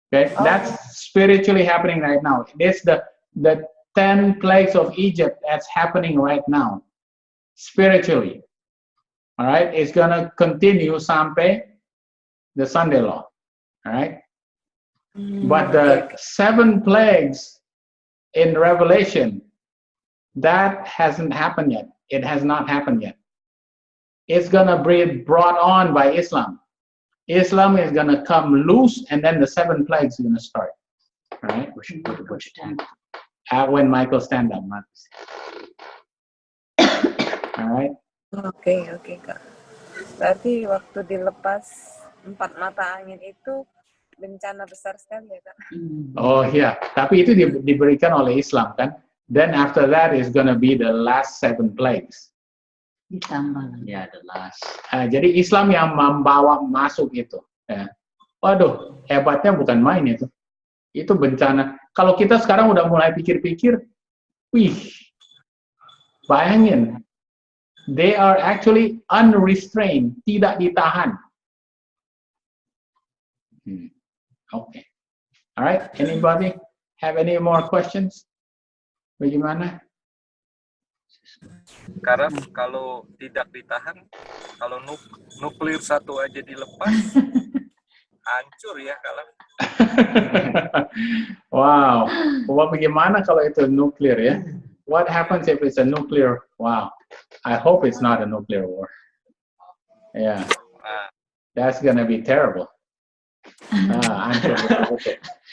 Okay? That's spiritually happening right now. It's the 10 plagues of Egypt that's happening right now. Spiritually. All right? It's going to continue sampai the Sunday Law. All right? But the 7 plagues in Revelation, that hasn't happened yet. It has not happened yet. It's going to be brought on by Islam. Islam is going to come loose, and then the 7 plagues are going to start. All right? When Michael stand up. All right? Oke, Kak. Berarti waktu dilepas 4 mata angin itu bencana besar sekali ya, Kak. Oh yeah, tapi itu diberikan oleh Islam kan. Then after that is gonna be the last 7 plagues. ditambah. Yeah, the last. Jadi Islam yang membawa masuk itu. Ya. Waduh, hebatnya bukan main itu. Itu bencana. Kalau kita sekarang udah mulai pikir-pikir, wih, bayangin. They are actually unrestrained, tidak ditahan. Okay. All right. Anybody have any more questions? Bagaimana? Karena kalau tidak ditahan, kalau nuklir satu aja dilepas, hancur ya kalau. Wow. Well, bagaimana kalau itu nuklir ya? What happens if it's a nuclear? Wow. I hope it's not a nuclear war. Yeah. That's gonna be terrible. Hancur.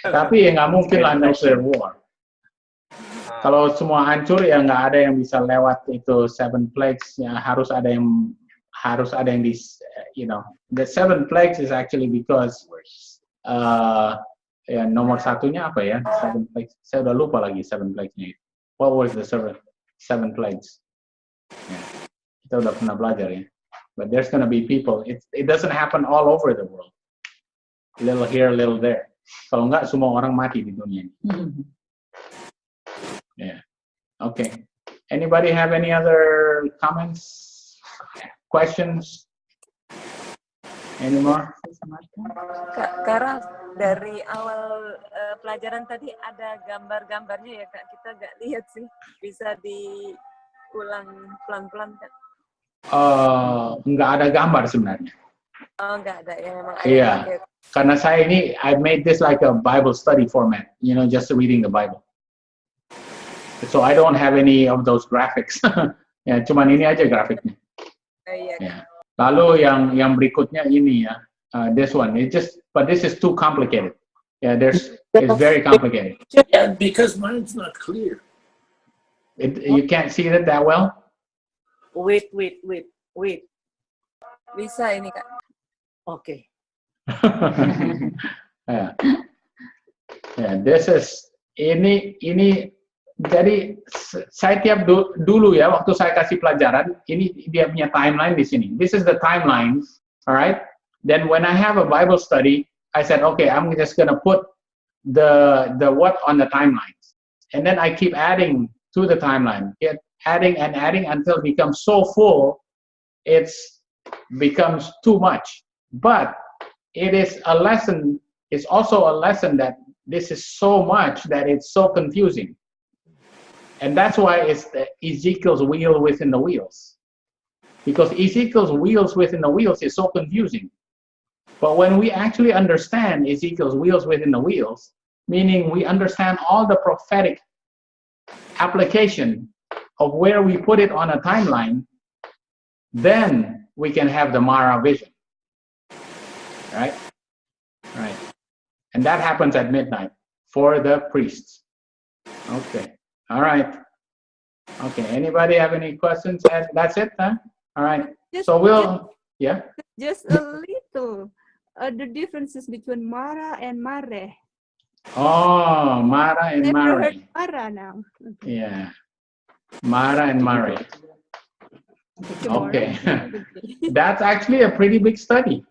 Tapi ya nggak mungkin lah nuclear war. Kalau semua hancur ya nggak ada yang bisa lewat itu 7 plagues. Ya harus ada yang di, the 7 plagues is actually because ya nomor satunya apa ya? 7 plagues. Saya udah lupa lagi 7 plagues-nya. What was the 7 plagues? Ya, kita udah pernah belajar ya. but there's going to be people. It doesn't happen all over the world. Little here, little there. Kalau enggak, semua orang mati di dunia ini. Yeah. Okay. Anybody have any other comments, questions? Any more? Kak, Kara, dari awal pelajaran tadi ada gambar-gambarnya ya Kak, kita nggak lihat sih. Bisa diulang pelan-pelan Kak? Nggak ada gambar sebenarnya. Oh nggak ada ya, memang ada. Iya, Okay. karena saya ini, I made this like a Bible study format, just reading the Bible. So I don't have any of those graphics. Ya, cuman ini aja grafiknya. Iya. Ya. Lalu yang berikutnya ini ya, this one. But this is too complicated. Yeah, it's very complicated. Yeah, because mine's not clear. You can't see it that well. Wait. Bisa ini Kak. Oke. Yeah. Yeah, this is ini jadi saya tiap dulu ya waktu saya kasih pelajaran ini dia punya timeline di sini. This is the timeline, all right? Then when I have a Bible study, I said, okay, I'm just gonna put the what on the timelines, and then I keep adding to the timeline, adding and adding until it becomes so full, it becomes too much. But it is a lesson. It's also a lesson that this is so much that it's so confusing. And that's why it's the Ezekiel's wheel within the wheels. Because Ezekiel's wheels within the wheels is so confusing. But when we actually understand Ezekiel's wheels within the wheels, meaning we understand all the prophetic application of where we put it on a timeline, then we can have the Mara vision. Right? Right. And that happens at midnight for the priests. Okay. All right. Okay. Anybody have any questions? That's it, huh? All right. So yeah. Just a little. The differences between Mara and Mare. Oh, Mara and Never Mare. heard Mara now. Yeah. Mara and Mare. Okay. That's actually a pretty big study.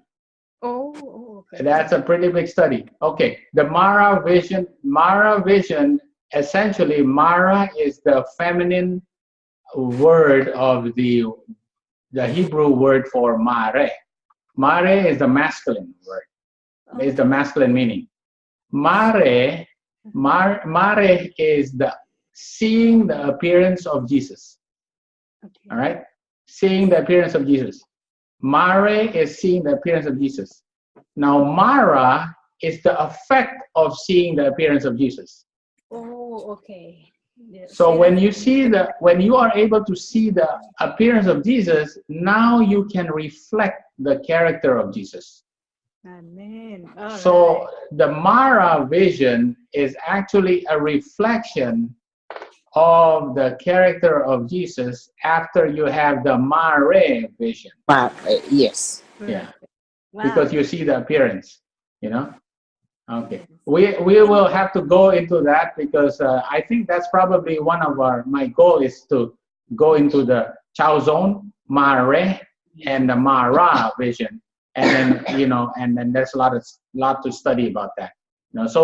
Oh, okay. That's a pretty big study. Okay. The Mara vision, essentially, Mara is the feminine word of the Hebrew word for Mare. Mare is the masculine word. It's the masculine meaning. Mare is the seeing the appearance of Jesus. Okay. All right? Seeing the appearance of Jesus. Mare is seeing the appearance of Jesus. Now, Mara is the effect of seeing the appearance of Jesus. Oh, okay. Yes. So when you are able to see the appearance of Jesus, now you can reflect the character of Jesus. Amen. So the Mara vision is actually a reflection of the character of Jesus after you have the Mare vision. Yes. Yeah. Wow. Because you see the appearance, Okay. We will have to go into that because I think that's probably one of my goal is to go into the Chao Zone, Mare, and the Mara vision. And then, and then there's a lot to study about that. So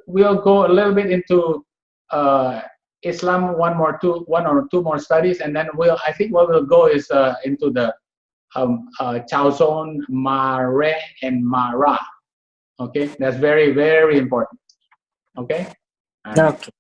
we'll go a little bit into Islam, one or two more studies, and then I think what we'll go is into the Chao Zone, Mare, and Mara. Okay, that's very, very important. Okay. All right. Okay.